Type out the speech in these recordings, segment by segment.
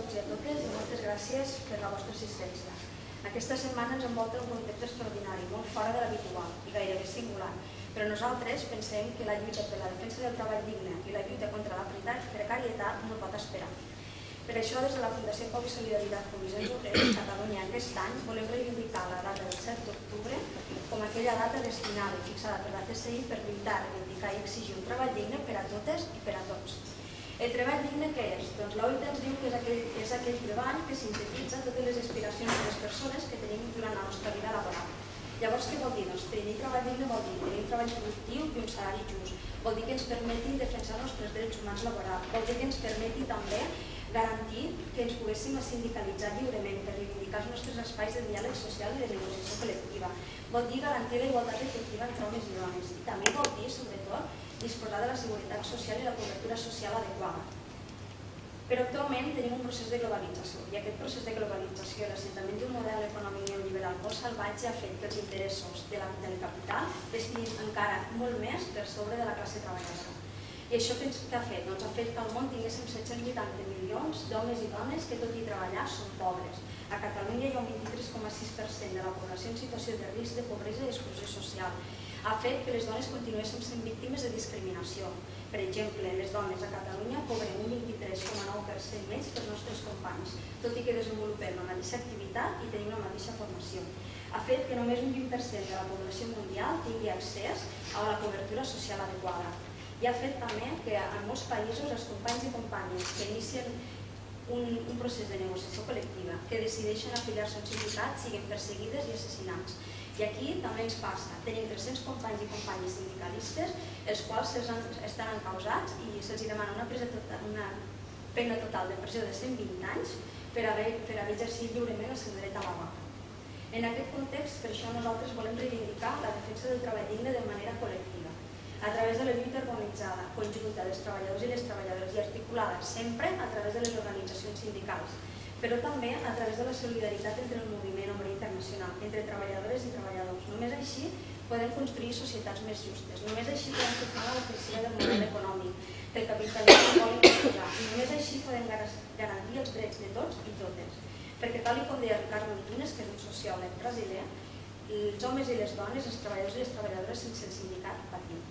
tots i a totes i moltes gràcies per la vostra assistència. Aquesta setmana ens envolta un context extraordinari, molt fora de l'habitual i gairebé singular, però nosaltres pensem que la lluita per la defensa del treball digne i la lluita contra la precarietat no pot esperar. Per això, des de la Fundació Pau i Solidaritat Comissions Obreres Catalunya aquest any volem reivindicar la data del 7 d'octubre com aquella data destinada i fixada per la CSI per lluitar, reivindicar i exigir un treball digne per a totes i per a tots. El treball digne què és? Doncs l'OIT ens diu que és aquell treball que sintetitza totes les aspiracions de les persones que tenim durant la nostra vida laboral. Llavors, què vol dir? Doncs tenir treball digne vol dir tenir un treball productiu i un salari just. Vol dir que ens permeti defensar els nostres drets humans laborals. Vol dir que ens permeti també garantir que ens poguéssim sindicalitzar lliurement per reivindicar els nostres espais de diàleg social i de negociació col·lectiva. Vol dir garantir la igualtat efectiva entre homes i dones. I també vol dir, sobretot, disposar de la seguretat social i la cobertura social adequada. Però actualment tenim un procés de globalització i aquest procés de globalització i l'assentament d'un model econòmic neoliberal molt salvatge ha fet que els interessos del capital estiguin encara molt més per sobre de la classe treballadora. I això què ha fet? Doncs ha fet que al món tinguéssim 780 milions d'homes i dones que tot i treballar són pobres. A Catalunya hi ha un 23,6% de la població en situació de risc de pobresa i exclusió social. Ha fet que les dones continuéssim sent víctimes de discriminació. Per exemple, les dones a Catalunya cobren un 23,9% menys que els nostres companys, tot i que desenvolupem la mateixa activitat i tenim la mateixa formació. Ha fet que només un 20% de la població mundial tingui accés a la cobertura social adequada. I ha fet també que en molts països els companys i companyes que inicien un procés de negociació col·lectiva, que decideixen afiliar-se a un sindicat, siguin perseguides i assassinats. I aquí també ens passa. Tenim 300 companys i companyes sindicalistes, els quals estan encausats i se'ls demana una pena total de presó de 120 anys per haver exercit lliurement el seu dret a la vaga. En aquest context, per això nosaltres volem reivindicar la defensa del treball digne de manera col·lectiva, a través de la lluita organitzada, conjunta dels treballadors i les treballadores i articulada sempre a través de les organitzacions sindicals, però també a través de la solidaritat entre el moviment obrer internacional, entre treballadores i treballadors. Només així podem construir societats més justes, només així podem fer front a l'ofensiva del model econòmic, que el capitalisme vol imposar, i només així podem garantir els drets de tots i totes. Perquè tal com deia Ricardo Antunes, que és un sociòleg brasiler, els homes i les dones, els treballadors i les treballadores sense el sindicat patim.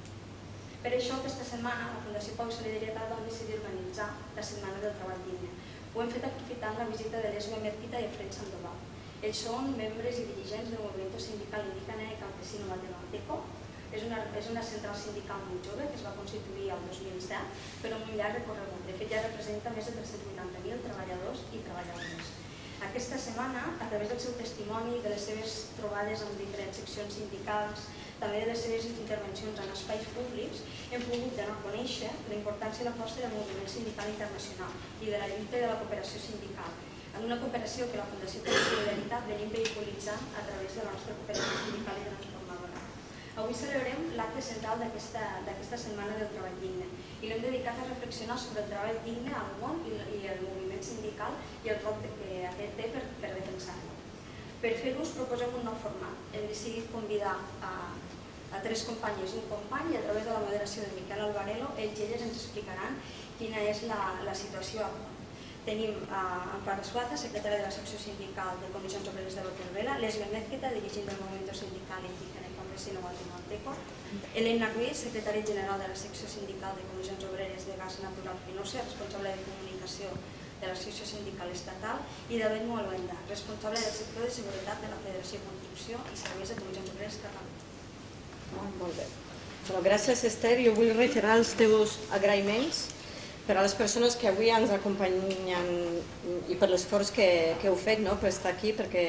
Per això, aquesta setmana, la Fundació Pau i Solidaritat vam decidir organitzar la Setmana del Treball Digne. Ho hem fet aprofitant la visita de l'Esme Mezquita i Efraín Sandoval. Ells són membres i dirigents del Movimiento Sindical Indígena y Campesino Guatemalteco. És una central sindical molt jove que es va constituir el 2007, però amb un llarg recorregut. De fet, ja representa més de 380.000 treballadors i treballadores. Aquesta setmana, a través del seu testimoni, de les seves trobades amb diferents seccions sindicals, també de les seves intervencions en espais públics, hem pogut donar a conèixer la importància i la força del moviment sindical internacional i de la lluita i de la cooperació sindical, en una cooperació que la Fundació Pau i Solidaritat venim vehiculitzant a través de la nostra cooperació sindical i transformadora. Avui celebrem l'acte central d'aquesta Setmana del Treball Digne i l'hem dedicat a reflexionar sobre el treball digne al món i el moviment sindical i el rol que aquest té per defensar-lo. Per fer-ho us proposem un nou format. Hem decidit convidar a 3 companyes i un company i a través de la moderació de Miquel Alvarelo, ells i elles ens explicaran quina és la situació actual. Tenim Amparo Suaza, secretària de la secció sindical de Comissions Obreres de l'Otervela, l'Esme Mezquita, dirigent del Movimiento Sindical Indígena y Campesino Guatemalteco, Elena Ruiz, secretària general de la secció sindical de Comissions Obreres de Gas Natural Finosa, responsable de comunicació de la secció sindical estatal, i David Moaluenda, responsable del sector de seguretat de la Federació de Construcció i Serveis de Comissions Obreres Catalunya. Molt bé. Gràcies, Esther. Jo vull reiterar els teus agraïments per a les persones que avui ens acompanyen i per l'esforç que heu fet per estar aquí, perquè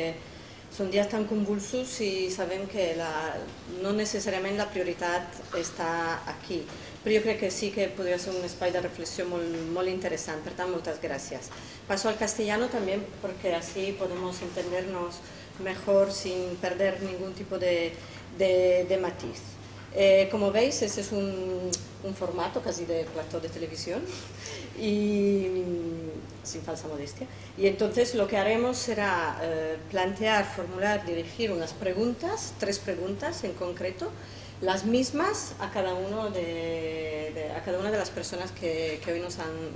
són dies tan convulsos i sabem que no necessàriament la prioritat està aquí. Però jo crec que sí que podria ser un espai de reflexió molt interessant. Per tant, moltes gràcies. Paso al castellano también porque así podemos entendernos mejor sin perder ningún tipo de matiz. Como veis, este es un formato casi de plató de televisión, y sin falsa modestia. Y entonces lo que haremos será plantear, formular, dirigir unas preguntas, 3 preguntas en concreto, las mismas a cada una de las personas que hoy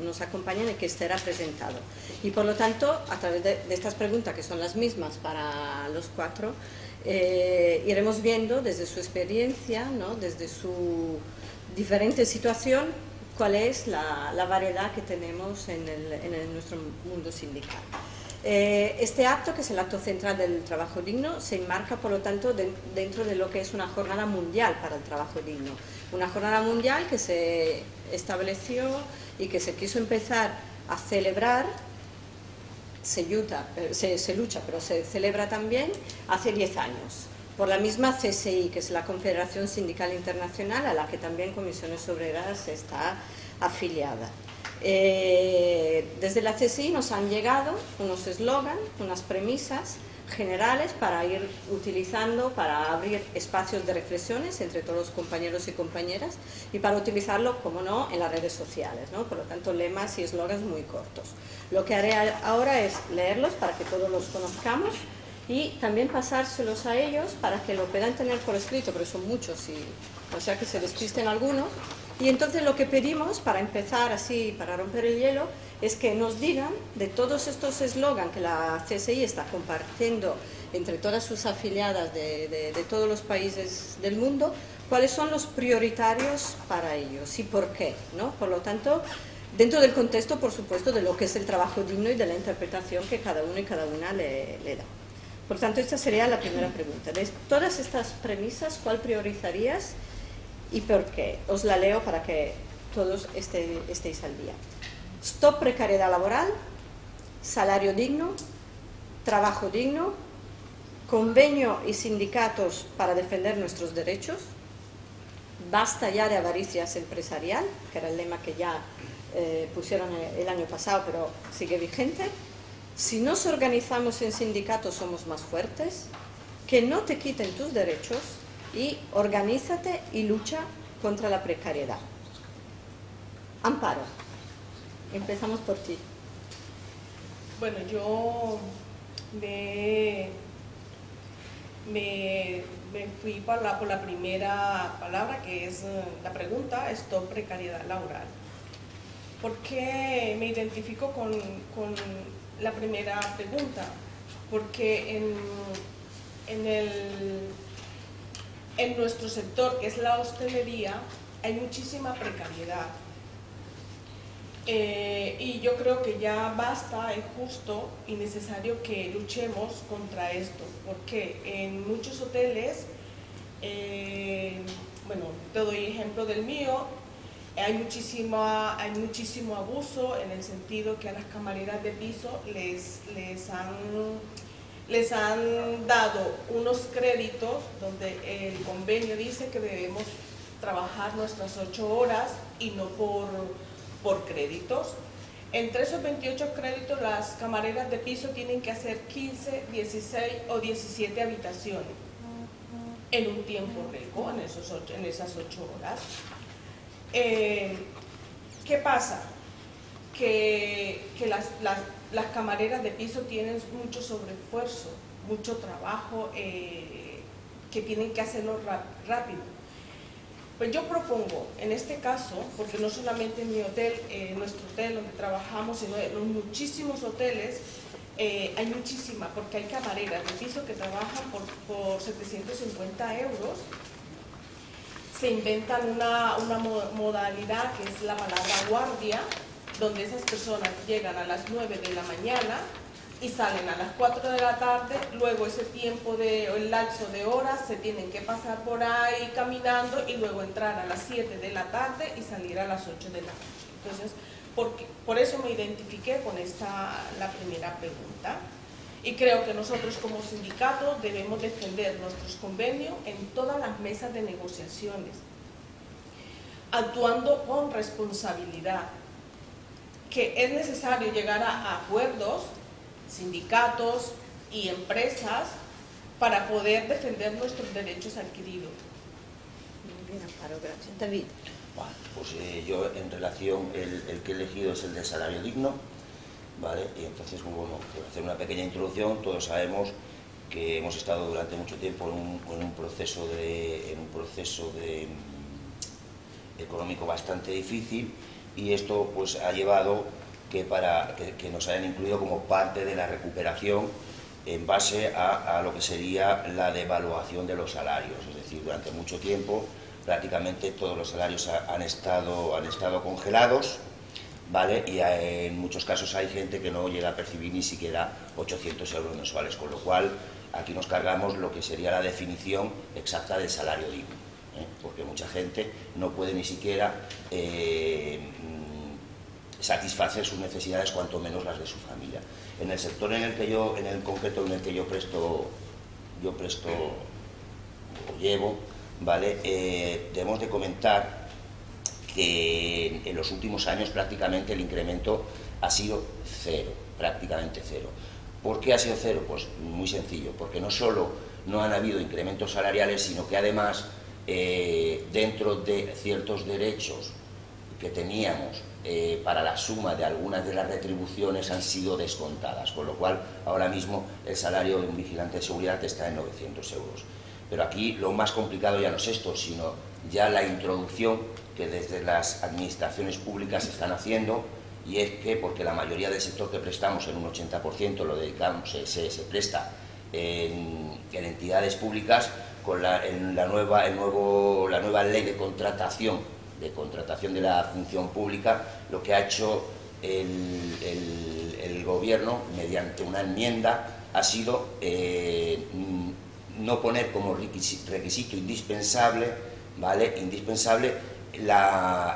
nos acompañan y que Esther ha presentado. Y por lo tanto, a través de estas preguntas, que son las mismas para los cuatro, iremos viendo desde su experiencia, ¿no?, desde su diferente situación, cuál es la variedad que tenemos en nuestro mundo sindical. Este acto, que es el acto central del trabajo digno, se enmarca, por lo tanto, dentro de lo que es una jornada mundial para el trabajo digno. Una jornada mundial que se estableció y que se quiso empezar a celebrar, se lucha, pero se celebra también hace 10 años, por la misma CSI, que es la Confederación Sindical Internacional, a la que también Comisiones Obreras está afiliada. Desde la CSI nos han llegado unos eslogans, unas premisas generales para ir utilizando, para abrir espacios de reflexiones entre todos los compañeros y compañeras y para utilizarlo, como no, en las redes sociales, ¿no? Por lo tanto, lemas y eslogans muy cortos. Lo que haré ahora es leerlos para que todos los conozcamos y también pasárselos a ellos para que lo puedan tener por escrito, pero son muchos, o sea que se despisten algunos. Y entonces lo que pedimos, para empezar así, para romper el hielo, es que nos digan de todos estos eslogans que la CSI está compartiendo entre todas sus afiliadas de todos los países del mundo, cuáles son los prioritarios para ellos y por qué, ¿no? Por lo tanto, dentro del contexto, por supuesto, de lo que es el trabajo digno y de la interpretación que cada uno y cada una le da. Por tanto, esta sería la primera pregunta. De todas estas premisas, ¿cuál priorizarías y por qué? Os la leo para que todos estéis al día. Stop precariedad laboral, salario digno, trabajo digno, convenio y sindicatos para defender nuestros derechos, basta ya de avaricias empresarial, que era el lema que ya pusieron el año pasado, pero sigue vigente. Si nos organizamos en sindicatos somos más fuertes, que no te quiten tus derechos y organízate y lucha contra la precariedad. Amparo, empezamos por ti. Bueno, yo me fui por la primera palabra, que es la pregunta, stop precariedad laboral. ¿Por qué me identifico con la primera pregunta? Porque en nuestro sector, que es la hostelería, hay muchísima precariedad. Y yo creo que ya basta, es justo y necesario que luchemos contra esto, porque en muchos hoteles, bueno, te doy ejemplo del mío, hay muchísimo abuso, en el sentido que a las camareras de piso les han dado unos créditos donde el convenio dice que debemos trabajar nuestras 8 horas y no por créditos. Entre esos 28 créditos, las camareras de piso tienen que hacer 15, 16 o 17 habitaciones en un tiempo récord, en esas 8 horas. ¿Qué pasa? Que las camareras de piso tienen mucho sobreesfuerzo, mucho trabajo que tienen que hacerlo rápido. Pues yo propongo, en este caso, porque no solamente en mi hotel, nuestro hotel donde trabajamos, sino en los muchísimos hoteles, hay muchísima, porque hay camareras de piso que trabajan por 750 euros. Se inventan una modalidad que es la palabra guardia, donde esas personas llegan a las 9 de la mañana y salen a las 4 de la tarde, luego ese tiempo el lapso de horas se tienen que pasar por ahí caminando y luego entrar a las 7 de la tarde y salir a las 8 de la noche. Entonces, por eso me identifiqué con la primera pregunta. Y creo que nosotros como sindicato debemos defender nuestros convenios en todas las mesas de negociaciones, actuando con responsabilidad, que es necesario llegar a acuerdos, sindicatos y empresas para poder defender nuestros derechos adquiridos. Muy bien, Amparo, gracias. David. Bueno, pues yo en relación, el que he elegido es el de salario digno, ¿vale? Y entonces, bueno, por hacer una pequeña introducción, todos sabemos que hemos estado durante mucho tiempo en un proceso económico bastante difícil, y esto pues ha llevado que nos hayan incluido como parte de la recuperación en base a lo que sería la devaluación de los salarios. Es decir, durante mucho tiempo prácticamente todos los salarios han estado congelados, ¿vale? Y en muchos casos hay gente que no llega a percibir ni siquiera 800 euros mensuales, con lo cual aquí nos cargamos lo que sería la definición exacta del salario digno, porque mucha gente no puede ni siquiera satisfacer sus necesidades, cuanto menos las de su familia. En el sector en el concreto en el que yo presto o llevo, ¿vale? Debemos de comentar que en los últimos años prácticamente el incremento ha sido cero, prácticamente cero. ¿Por qué ha sido cero? Pues muy sencillo, porque no solo no han habido incrementos salariales, sino que además dentro de ciertos derechos que teníamos para la suma de algunas de las retribuciones han sido descontadas, con lo cual ahora mismo el salario de un vigilante de seguridad está en 900 euros. Pero aquí lo más complicado ya no es esto, sino ya la introducción que desde las administraciones públicas están haciendo, y es que, porque la mayoría del sector que prestamos, en un 80% lo dedicamos, se presta en entidades públicas, con la nueva ley de contratación de la función pública, lo que ha hecho el gobierno mediante una enmienda ha sido no poner como requisito indispensable, ¿vale?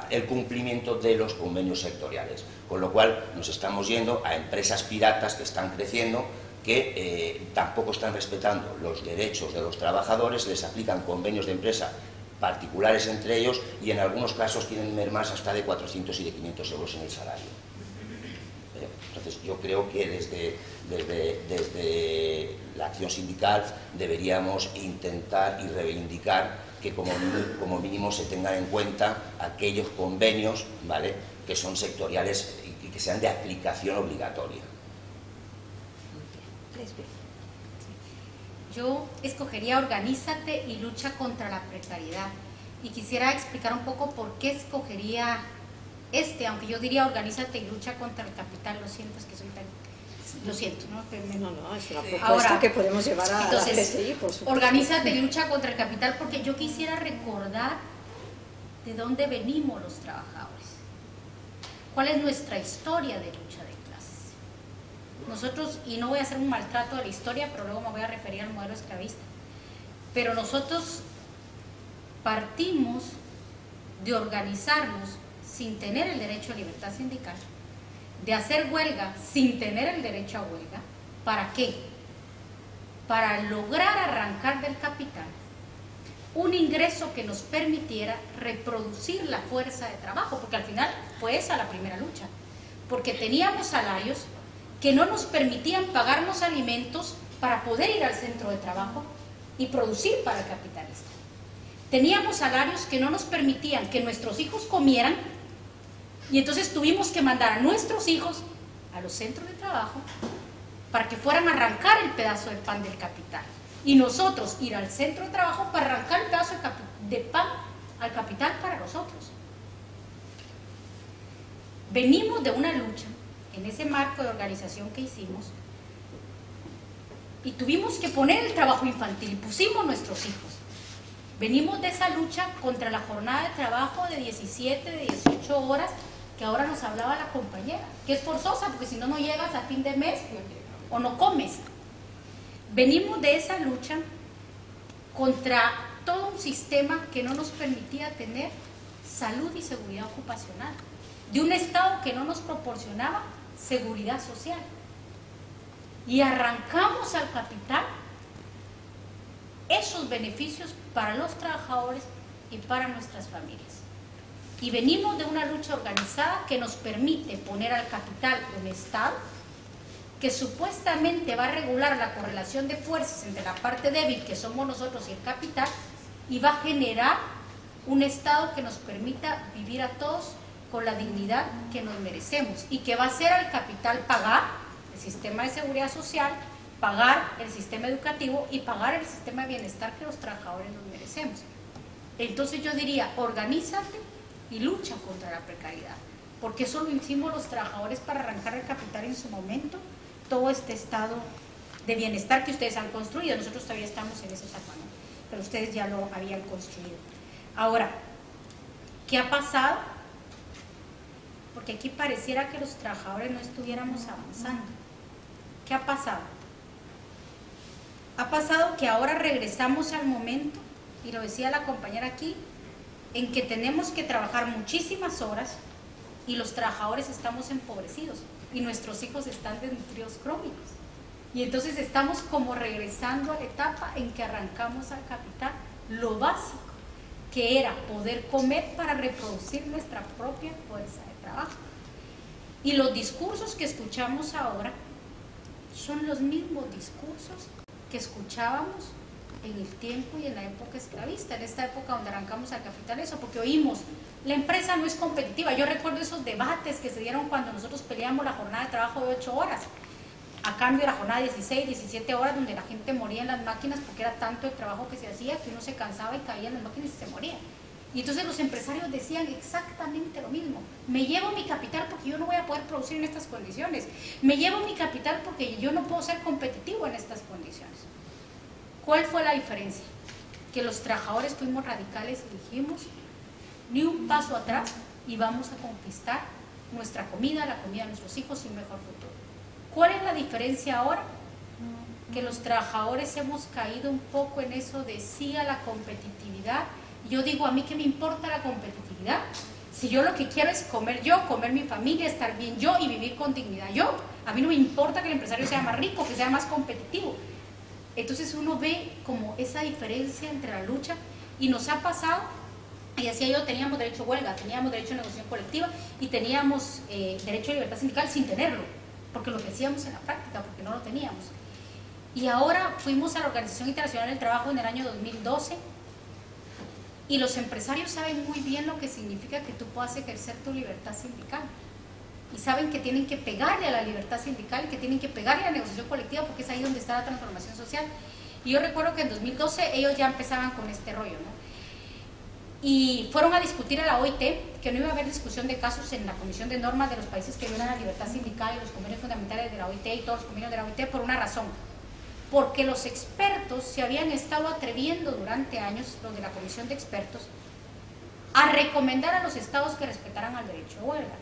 El cumplimiento de los convenios sectoriales, con lo cual nos estamos yendo a empresas piratas que están creciendo, que tampoco están respetando los derechos de los trabajadores, les aplican convenios de empresa particulares entre ellos, y en algunos casos quieren mermar hasta de 400 y de 500 euros en el salario. Entonces yo creo que desde la acción sindical deberíamos intentar y reivindicar que como mínimo se tengan en cuenta aquellos convenios, ¿vale?, que son sectoriales y que sean de aplicación obligatoria. Yo escogería Organízate y lucha contra la precariedad, y quisiera explicar un poco por qué escogería aunque yo diría Organízate y lucha contra el capital. Lo siento, es que soy tan... Lo siento, ¿no? No, es una propuesta ahora, que podemos llevar a entonces, la CSI, por supuesto. Organízate y lucha contra el capital, porque yo quisiera recordar de dónde venimos los trabajadores, cuál es nuestra historia de lucha de clases. Nosotros, y no voy a hacer un maltrato de la historia, pero luego me voy a referir al modelo esclavista, pero nosotros partimos de organizarnos sin tener el derecho a libertad sindical, de hacer huelga sin tener el derecho a huelga. ¿Para qué? Para lograr arrancar del capital un ingreso que nos permitiera reproducir la fuerza de trabajo, porque al final fue esa la primera lucha, porque teníamos salarios que no nos permitían pagarnos alimentos para poder ir al centro de trabajo y producir para el capitalista. Teníamos salarios que no nos permitían que nuestros hijos comieran, y entonces tuvimos que mandar a nuestros hijos a los centros de trabajo para que fueran a arrancar el pedazo de pan del capital, y nosotros ir al centro de trabajo para arrancar el pedazo de pan al capital para nosotros. Venimos de una lucha en ese marco de organización que hicimos, y tuvimos que poner el trabajo infantil, y pusimos nuestros hijos. Venimos de esa lucha contra la jornada de trabajo de 17, de 18 horas, que ahora nos hablaba la compañera, que es forzosa, porque si no, no llegas a fin de mes o no comes. Venimos de esa lucha contra todo un sistema que no nos permitía tener salud y seguridad ocupacional, de un Estado que no nos proporcionaba seguridad social. Y arrancamos al capital esos beneficios para los trabajadores y para nuestras familias. Y venimos de una lucha organizada que nos permite poner al capital un Estado que supuestamente va a regular la correlación de fuerzas entre la parte débil, que somos nosotros, y el capital, y va a generar un Estado que nos permita vivir a todos con la dignidad que nos merecemos, y que va a hacer al capital pagar el sistema de seguridad social, pagar el sistema educativo y pagar el sistema de bienestar que los trabajadores nos merecemos. Entonces yo diría, organízate y lucha contra la precariedad, porque eso lo hicimos los trabajadores para arrancar el capital en su momento, todo este estado de bienestar que ustedes han construido. Nosotros todavía estamos en ese etapa, ¿no? Pero ustedes ya lo habían construido. Ahora, ¿qué ha pasado? Porque aquí pareciera que los trabajadores no estuviéramos avanzando. ¿Qué ha pasado? Ha pasado que ahora regresamos al momento, y lo decía la compañera aquí, en que tenemos que trabajar muchísimas horas y los trabajadores estamos empobrecidos y nuestros hijos están desnutridos crónicos. Y entonces estamos como regresando a la etapa en que arrancamos al capital, lo básico, que era poder comer para reproducir nuestra propia fuerza de trabajo. Y los discursos que escuchamos ahora son los mismos discursos que escuchábamos en el tiempo y en la época esclavista, en esta época donde arrancamos al capital, eso, porque oímos, la empresa no es competitiva. Yo recuerdo esos debates que se dieron cuando nosotros peleamos la jornada de trabajo de 8 horas, a cambio de la jornada de 16, 17 horas, donde la gente moría en las máquinas porque era tanto el trabajo que se hacía que uno se cansaba y caía en las máquinas y se moría. Y entonces los empresarios decían exactamente lo mismo: me llevo mi capital porque yo no voy a poder producir en estas condiciones, me llevo mi capital porque yo no puedo ser competitivo en estas condiciones. ¿Cuál fue la diferencia? Que los trabajadores fuimos radicales y dijimos, ni un paso atrás y vamos a conquistar nuestra comida, la comida de nuestros hijos y un mejor futuro. ¿Cuál es la diferencia ahora? Que los trabajadores hemos caído un poco en eso de sí a la competitividad. Yo digo, ¿a mí qué me importa la competitividad? Si yo lo que quiero es comer yo, comer mi familia, estar bien yo y vivir con dignidad yo. A mí no me importa que el empresario sea más rico, que sea más competitivo. Entonces uno ve como esa diferencia entre la lucha, y nos ha pasado, y decía yo, teníamos derecho a huelga, teníamos derecho a negociación colectiva y teníamos derecho a libertad sindical sin tenerlo, porque lo que hacíamos en la práctica, porque no lo teníamos. Y ahora fuimos a la Organización Internacional del Trabajo en el año 2012, y los empresarios saben muy bien lo que significa que tú puedas ejercer tu libertad sindical. Y saben que tienen que pegarle a la libertad sindical y que tienen que pegarle a la negociación colectiva, porque es ahí donde está la transformación social. Y yo recuerdo que en 2012 ellos ya empezaban con este rollo, ¿no? Y fueron a discutir a la OIT, que no iba a haber discusión de casos en la Comisión de Normas de los países que violan la libertad sindical y los convenios fundamentales de la OIT y todos los convenios de la OIT, por una razón. Porque los expertos se habían estado atreviendo durante años, los de la Comisión de Expertos, a recomendar a los estados que respetaran al derecho de huelga.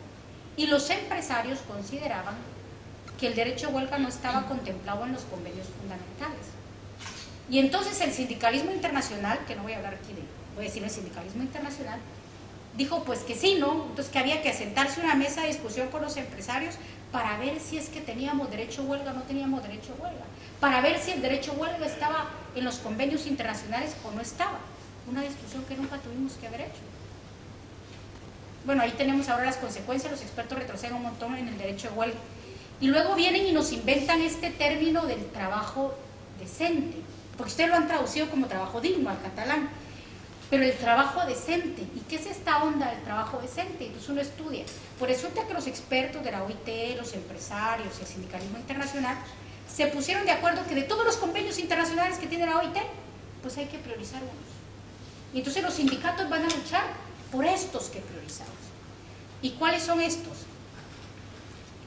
Y los empresarios consideraban que el derecho a huelga no estaba contemplado en los convenios fundamentales. Y entonces el sindicalismo internacional, que no voy a hablar aquí voy a decir el sindicalismo internacional, dijo pues que sí, ¿no? Entonces que había que sentarse a una mesa de discusión con los empresarios para ver si es que teníamos derecho a huelga o no teníamos derecho a huelga, para ver si el derecho a huelga estaba en los convenios internacionales o no estaba. Una discusión que nunca tuvimos que haber hecho. Bueno, ahí tenemos ahora las consecuencias, los expertos retroceden un montón en el derecho de huelga. Y luego vienen y nos inventan este término del trabajo decente, porque ustedes lo han traducido como trabajo digno al catalán, pero el trabajo decente, ¿y qué es esta onda del trabajo decente? Entonces uno estudia. Pues resulta que los expertos de la OIT, los empresarios y el sindicalismo internacional se pusieron de acuerdo que de todos los convenios internacionales que tiene la OIT, pues hay que priorizar unos. Y entonces los sindicatos van a luchar por estos que priorizamos. ¿Y cuáles son estos?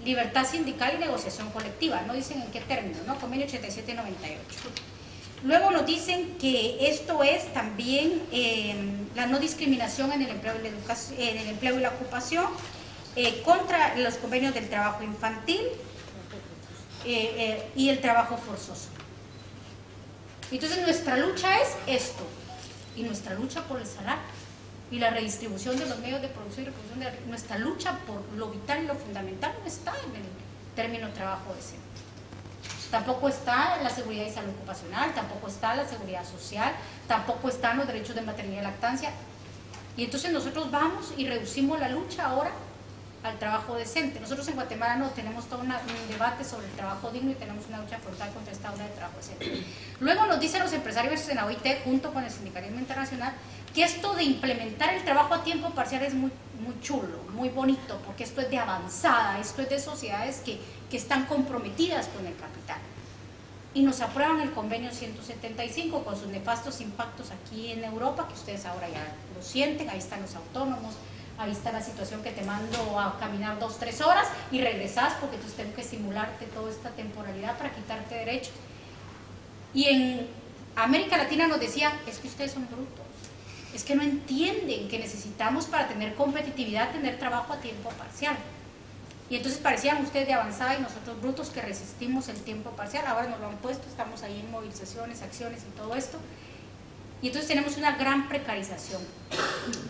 Libertad sindical y negociación colectiva, no dicen en qué término, ¿no? Convenio 87 y 98. Luego nos dicen que esto es también la no discriminación en el empleo y la educación, en el empleo y la ocupación, contra los convenios del trabajo infantil y el trabajo forzoso. Entonces nuestra lucha es esto, y nuestra lucha por el salario y la redistribución de los medios de producción y reproducción de nuestra lucha por lo vital y lo fundamental no está en el término trabajo decente. Tampoco está la seguridad y salud ocupacional, tampoco está la seguridad social, tampoco están los derechos de maternidad y lactancia. Y entonces nosotros vamos y reducimos la lucha ahora al trabajo decente. Nosotros en Guatemala no tenemos todo un debate sobre el trabajo digno y tenemos una lucha frontal contra esta ola de trabajo decente. Luego nos dicen los empresarios en la OIT, junto con el sindicalismo internacional, que esto de implementar el trabajo a tiempo parcial es muy chulo, muy bonito, porque esto es de avanzada, esto es de sociedades que están comprometidas con el capital. y nos aprueban el convenio 175 con sus nefastos impactos aquí en Europa, que ustedes ahora ya lo sienten. Ahí están los autónomos, ahí está la situación que te mando a caminar 2 o 3 horas y regresas porque tú tienes que simularte toda esta temporalidad para quitarte derechos. Y en América Latina nos decían, es que ustedes son brutos, es que no entienden que necesitamos para tener competitividad tener trabajo a tiempo parcial. Y entonces parecían ustedes de avanzada y nosotros brutos que resistimos el tiempo parcial. Ahora nos lo han puesto, estamos ahí en movilizaciones, acciones y todo esto. Y entonces tenemos una gran precarización.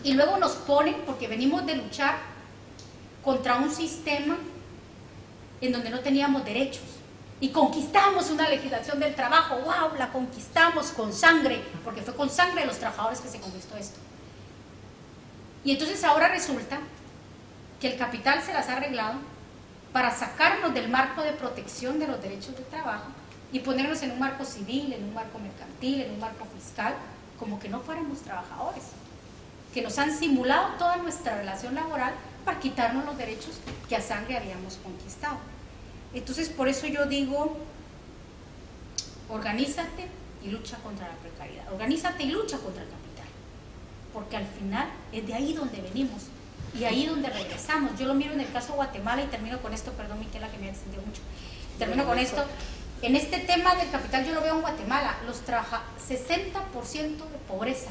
Y luego nos ponen, porque venimos de luchar contra un sistema en donde no teníamos derechos. Y conquistamos una legislación del trabajo, wow, la conquistamos con sangre, porque fue con sangre de los trabajadores que se conquistó esto. Y entonces ahora resulta que el capital se las ha arreglado para sacarnos del marco de protección de los derechos de trabajo y ponernos en un marco civil, en un marco mercantil, en un marco fiscal, como que no fuéramos trabajadores, que nos han simulado toda nuestra relación laboral para quitarnos los derechos que a sangre habíamos conquistado. Entonces, por eso yo digo, organízate y lucha contra la precariedad, organízate y lucha contra el capital, porque al final es de ahí donde venimos y ahí donde regresamos. Yo lo miro en el caso de Guatemala y termino con esto, perdón Miquela que me ha extendido mucho, termino con esto. En este tema del capital yo lo veo en Guatemala, 60% de pobreza,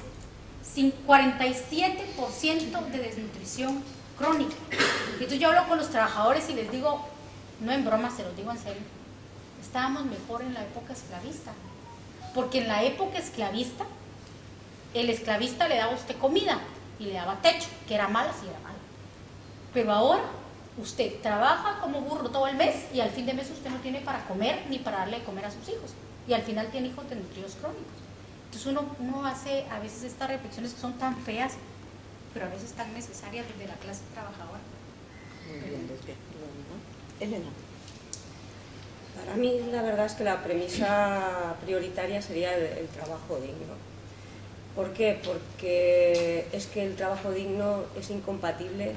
47% de desnutrición crónica. Y entonces yo hablo con los trabajadores y les digo, no en broma, se los digo en serio, estábamos mejor en la época esclavista, porque en la época esclavista el esclavista le daba a usted comida y le daba techo, que era mala si era mala, pero ahora usted trabaja como burro todo el mes y al fin de mes usted no tiene para comer ni para darle de comer a sus hijos y al final tiene hijos desnutridos crónicos. Entonces uno hace a veces estas reflexiones que son tan feas, pero a veces tan necesarias desde la clase trabajadora. Elena. Para mí la verdad es que la premisa prioritaria sería el trabajo digno. ¿Por qué? Porque es que el trabajo digno es incompatible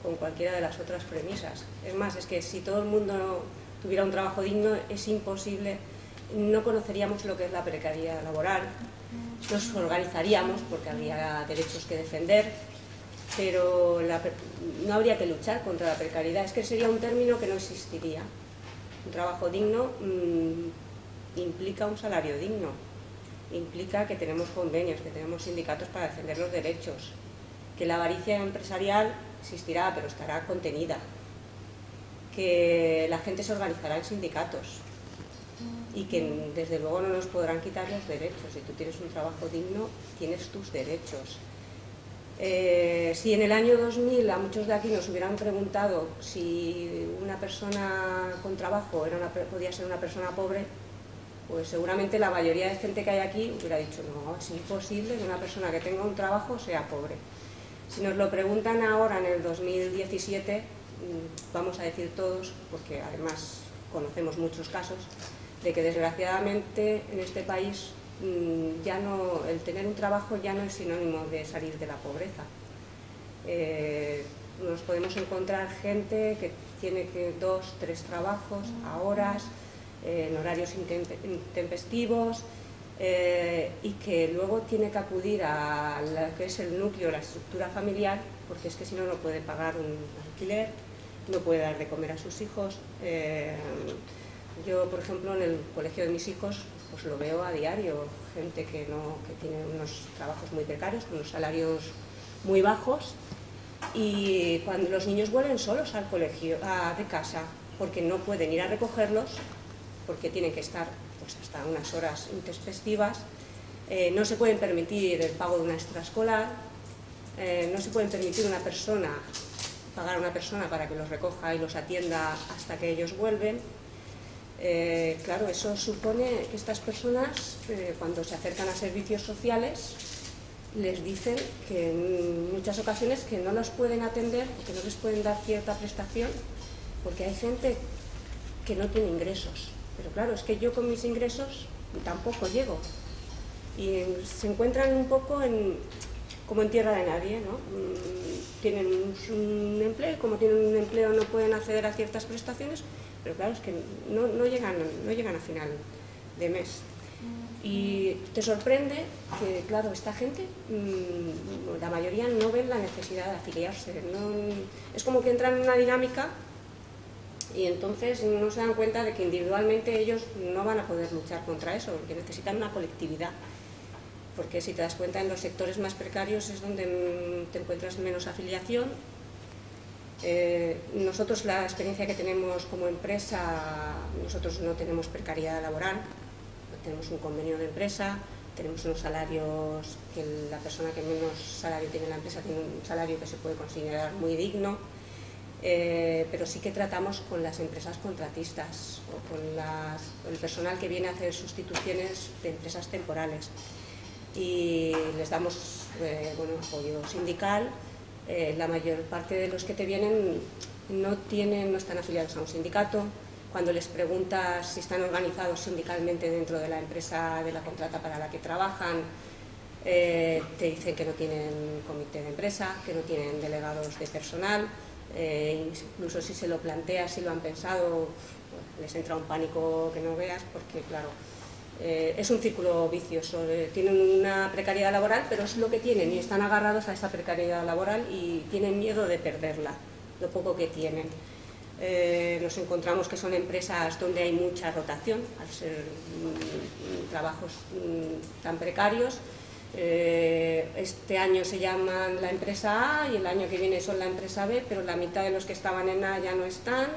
con cualquiera de las otras premisas. Es más, es que si todo el mundo tuviera un trabajo digno es imposible, no conoceríamos lo que es la precariedad laboral, nos organizaríamos porque habría derechos que defender, pero no habría que luchar contra la precariedad, es que sería un término que no existiría. Un trabajo digno implica un salario digno, implica que tenemos convenios, que tenemos sindicatos para defender los derechos, que la avaricia empresarial existirá, pero estará contenida, que la gente se organizará en sindicatos y que desde luego no nos podrán quitar los derechos. Si tú tienes un trabajo digno, tienes tus derechos. Si en el año 2000 a muchos de aquí nos hubieran preguntado si una persona con trabajo podía ser una persona pobre, pues seguramente la mayoría de gente que hay aquí hubiera dicho no, es imposible que una persona que tenga un trabajo sea pobre. Si nos lo preguntan ahora en el 2017, vamos a decir todos, porque además conocemos muchos casos, de que desgraciadamente en este país ya no, el tener un trabajo ya no es sinónimo de salir de la pobreza. Nos podemos encontrar gente que tiene 2, 3 trabajos a horas, en horarios intempestivos, y que luego tiene que acudir a lo que es el núcleo, la estructura familiar, porque es que si no, no puede pagar un alquiler, no puede dar de comer a sus hijos. Yo, por ejemplo, en el colegio de mis hijos, pues lo veo a diario, gente que tiene unos trabajos muy precarios, con unos salarios muy bajos, y cuando los niños vuelven solos al colegio, de casa, porque no pueden ir a recogerlos, porque tienen que estar pues, hasta unas horas intempestivas, no se pueden permitir el pago de una extraescolar, no se pueden permitir pagar a una persona para que los recoja y los atienda hasta que ellos vuelven. Claro, eso supone que estas personas, cuando se acercan a servicios sociales, les dicen que en muchas ocasiones que no los pueden atender, que no les pueden dar cierta prestación, porque hay gente que no tiene ingresos. Pero claro, es que yo con mis ingresos tampoco llego. Y se encuentran un poco como en tierra de nadie, ¿no? Tienen un empleo, como tienen un empleo no pueden acceder a ciertas prestaciones, pero claro, es que no llegan a final de mes. Y te sorprende que, claro, esta gente, la mayoría no ven la necesidad de afiliarse. Es como que entran en una dinámica y entonces no se dan cuenta de que individualmente ellos no van a poder luchar contra eso, porque necesitan una colectividad. Porque si te das cuenta, en los sectores más precarios es donde te encuentras menos afiliación. Nosotros, la experiencia que tenemos como empresa, nosotros no tenemos precariedad laboral, tenemos un convenio de empresa, tenemos unos salarios que la persona que menos salario tiene en la empresa tiene un salario que se puede considerar muy digno, pero sí que tratamos con las empresas contratistas o con el personal que viene a hacer sustituciones de empresas temporales y les damos apoyo sindical. La mayor parte de los que te vienen no están afiliados a un sindicato. Cuando les preguntas si están organizados sindicalmente dentro de la empresa de la contrata para la que trabajan, te dicen que no tienen comité de empresa, que no tienen delegados de personal, incluso si se lo planteas, si lo han pensado, les entra un pánico que no veas, porque claro, es un círculo vicioso. Tienen una precariedad laboral, pero es lo que tienen y están agarrados a esa precariedad laboral y tienen miedo de perderla, lo poco que tienen. Nos encontramos que son empresas donde hay mucha rotación, al ser trabajos tan precarios. Este año se llaman la empresa A y el año que viene son la empresa B, pero la mitad de los que estaban en A ya no están,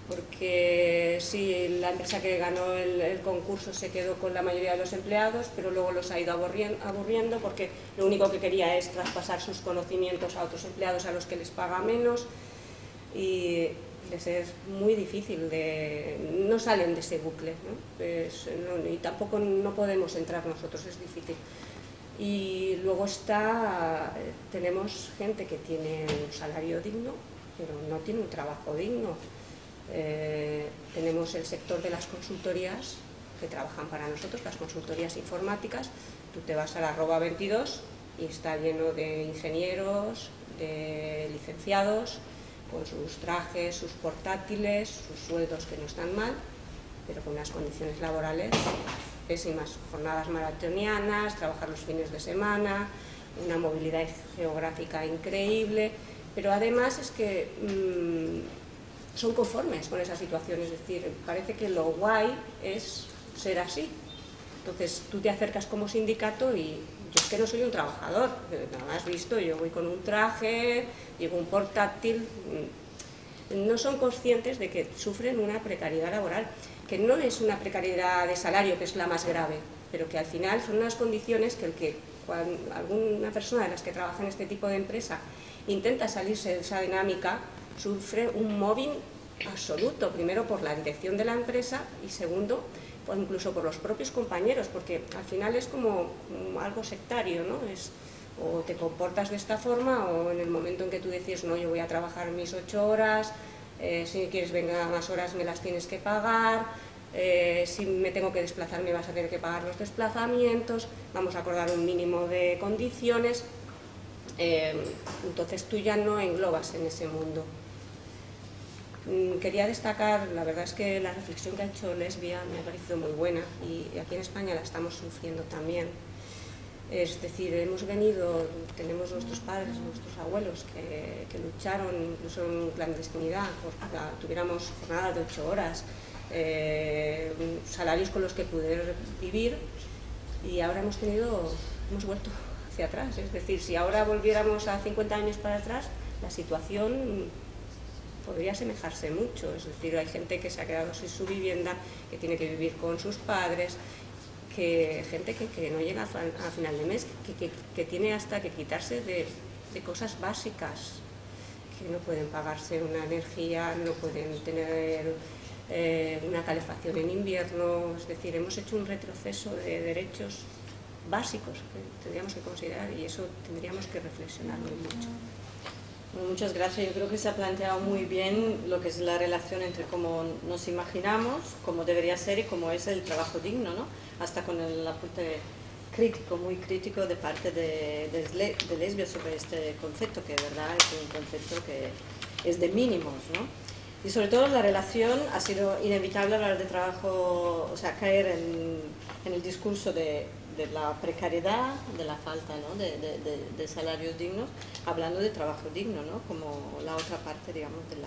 porque sí, la empresa que ganó el concurso se quedó con la mayoría de los empleados, pero luego los ha ido aburriendo porque lo único que quería es traspasar sus conocimientos a otros empleados a los que les paga menos. Y les es muy difícil, no salen de ese bucle, ¿no? Y tampoco no podemos entrar nosotros, es difícil. Y luego tenemos gente que tiene un salario digno, pero no tiene un trabajo digno. Tenemos el sector de las consultorías que trabajan para nosotros, las consultorías informáticas. Tú te vas a la @22 y está lleno de ingenieros, de licenciados, con sus trajes, sus portátiles, sus sueldos que no están mal, pero con unas condiciones laborales pésimas, jornadas maratonianas, trabajar los fines de semana, una movilidad geográfica increíble, pero además es que son conformes con esa situación, es decir, parece que lo guay es ser así. Entonces tú te acercas como sindicato y yo es que no soy un trabajador, nada has visto, yo voy con un traje, llevo un portátil. No son conscientes de que sufren una precariedad laboral, que no es una precariedad de salario, que es la más grave, pero que al final son unas condiciones que cuando alguna persona de las que trabaja en este tipo de empresa intenta salirse de esa dinámica, sufre un mobbing absoluto, primero por la dirección de la empresa y segundo, pues incluso por los propios compañeros, porque al final es como algo sectario, ¿no? O te comportas de esta forma o en el momento en que tú decides, no, yo voy a trabajar mis 8 horas, si quieres venga más horas me las tienes que pagar, si me tengo que desplazar me vas a tener que pagar los desplazamientos, vamos a acordar un mínimo de condiciones, entonces tú ya no englobas en ese mundo. Quería destacar, la verdad es que la reflexión que ha hecho Lesbia me ha parecido muy buena y aquí en España la estamos sufriendo también. Es decir, tenemos nuestros padres, nuestros abuelos que lucharon incluso en clandestinidad porque tuviéramos jornadas de 8 horas, salarios con los que poder vivir y ahora hemos vuelto hacia atrás. Es decir, si ahora volviéramos a 50 años para atrás, la situación podría asemejarse mucho, es decir, hay gente que se ha quedado sin su vivienda, que tiene que vivir con sus padres, gente que no llega a final de mes, que tiene hasta que quitarse de cosas básicas, que no pueden pagarse una energía, no pueden tener una calefacción en invierno, es decir, hemos hecho un retroceso de derechos básicos que tendríamos que considerar y eso tendríamos que reflexionar muy mucho. Bueno, muchas gracias. Yo creo que se ha planteado muy bien lo que es la relación entre cómo nos imaginamos, cómo debería ser y cómo es el trabajo digno, ¿no? Hasta con el apunte muy crítico de parte de Lesbia sobre este concepto, que de verdad es un concepto que es de mínimos, ¿no? Y sobre todo la relación ha sido inevitable a la hora de trabajo, o sea, caer en el discurso de la precariedad, de la falta, ¿no?, de salarios dignos, hablando de trabajo digno, ¿no?, como la otra parte, digamos, de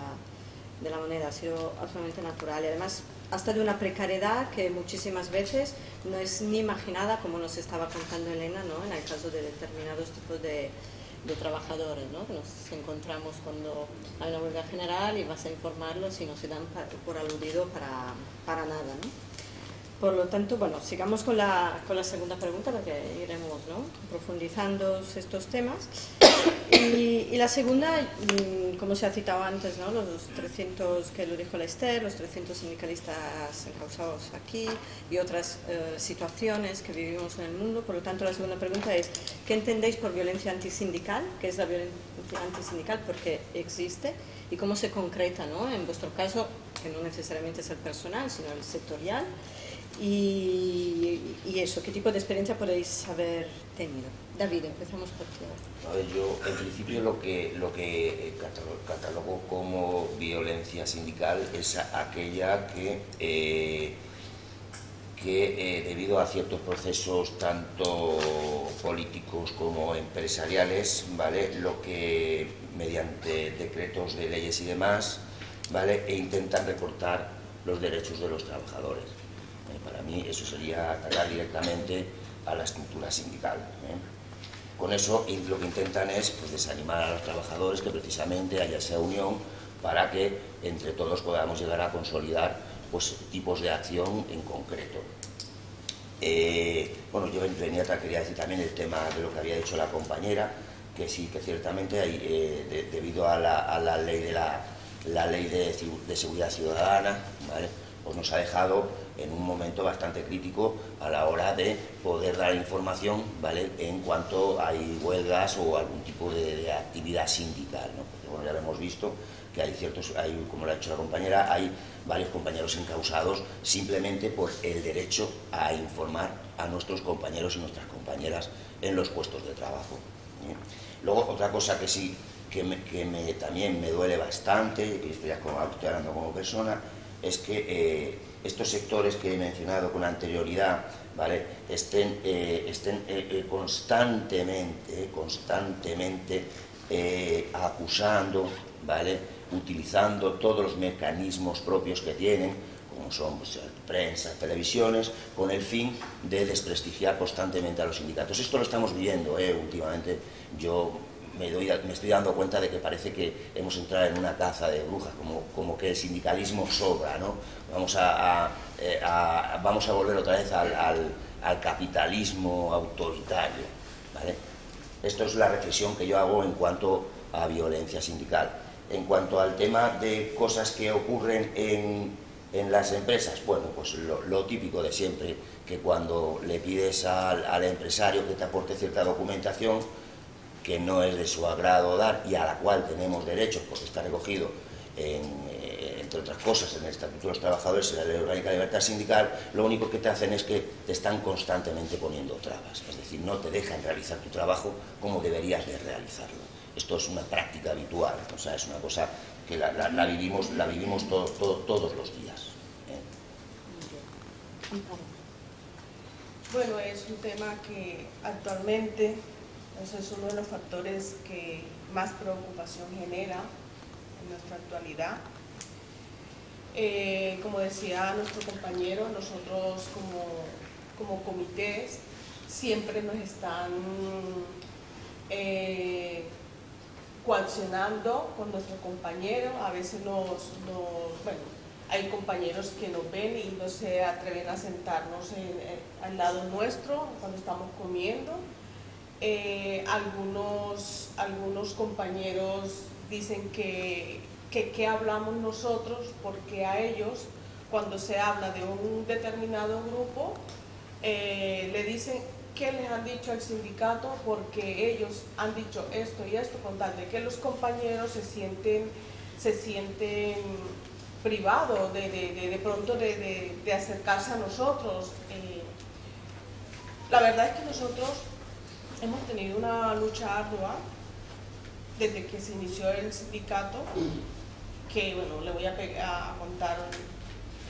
la moneda. Ha sido absolutamente natural y además hasta de una precariedad que muchísimas veces no es ni imaginada, como nos estaba contando Elena, ¿no?, en el caso de determinados tipos de trabajadores, ¿no?, que nos encontramos cuando hay una huelga general y vas a informarlos y no se dan por aludido para nada, ¿no? Por lo tanto, bueno, sigamos con la segunda pregunta, porque iremos, ¿no?, profundizando estos temas. Y la segunda, como se ha citado antes, ¿no?, los 300, que lo dijo la Esther, los 300 sindicalistas encausados aquí y otras situaciones que vivimos en el mundo. Por lo tanto, la segunda pregunta es, ¿qué entendéis por violencia antisindical? ¿Qué es la violencia antisindical? ¿Por qué existe? ¿Y cómo se concreta, ¿no?, en vuestro caso, que no necesariamente es el personal, sino el sectorial? Y eso, ¿qué tipo de experiencia podéis haber tenido? David, empezamos por ti. A ver, yo en principio lo que catalogo como violencia sindical es aquella que debido a ciertos procesos tanto políticos como empresariales, ¿vale?, lo que mediante decretos de leyes y demás, ¿vale?, intentan recortar los derechos de los trabajadores. Para mí eso sería atacar directamente a la estructura sindical. Con eso lo que intentan es, pues, desanimar a los trabajadores, que precisamente haya esa unión para que entre todos podamos llegar a consolidar, pues, tipos de acción en concreto. Bueno, yo quería decir también el tema de lo que había dicho la compañera, que sí, que ciertamente hay, debido a la ley de seguridad ciudadana, ¿vale?, pues nos ha dejado en un momento bastante crítico a la hora de poder dar información, ¿vale?, en cuanto hay huelgas o algún tipo de actividad sindical, ¿no? Porque, bueno, ya lo hemos visto que hay, como lo ha dicho la compañera, hay varios compañeros encausados simplemente por el derecho a informar a nuestros compañeros y nuestras compañeras en los puestos de trabajo. Luego, otra cosa que sí, también me duele bastante, y estoy hablando como persona, es que estos sectores que he mencionado con anterioridad, ¿vale?, estén constantemente acusando, ¿vale?, utilizando todos los mecanismos propios que tienen, como son, pues, prensa, televisiones, con el fin de desprestigiar constantemente a los sindicatos. Esto lo estamos viendo últimamente. Yo me estoy dando cuenta de que parece que hemos entrado en una caza de brujas, como que el sindicalismo sobra, ¿no? Vamos a volver otra vez al capitalismo autoritario, ¿vale? Esto es la reflexión que yo hago en cuanto a violencia sindical. En cuanto al tema de cosas que ocurren en las empresas, bueno, pues lo típico de siempre, que cuando le pides al empresario que te aporte cierta documentación que no es de su agrado dar y a la cual tenemos derecho, porque está recogido, entre otras cosas, en el Estatuto de los Trabajadores y la Ley Orgánica de Libertad Sindical, lo único que te hacen es que te están constantemente poniendo trabas, es decir, no te dejan realizar tu trabajo como deberías de realizarlo. Esto es una práctica habitual, o sea, es una cosa que la vivimos todos los días. Bueno, es un tema que actualmente, eso es uno de los factores que más preocupación genera en nuestra actualidad. Como decía nuestro compañero, nosotros como comités siempre nos están coaccionando con nuestros compañeros. A veces bueno, hay compañeros que nos ven y no se atreven a sentarnos al lado nuestro cuando estamos comiendo. Algunos compañeros dicen que hablamos nosotros, porque a ellos, cuando se habla de un determinado grupo, le dicen qué les han dicho al sindicato, porque ellos han dicho esto y esto, con tal de que los compañeros se sienten privados de pronto de acercarse a nosotros. La verdad es que nosotros hemos tenido una lucha ardua desde que se inició el sindicato, que bueno, le voy a contar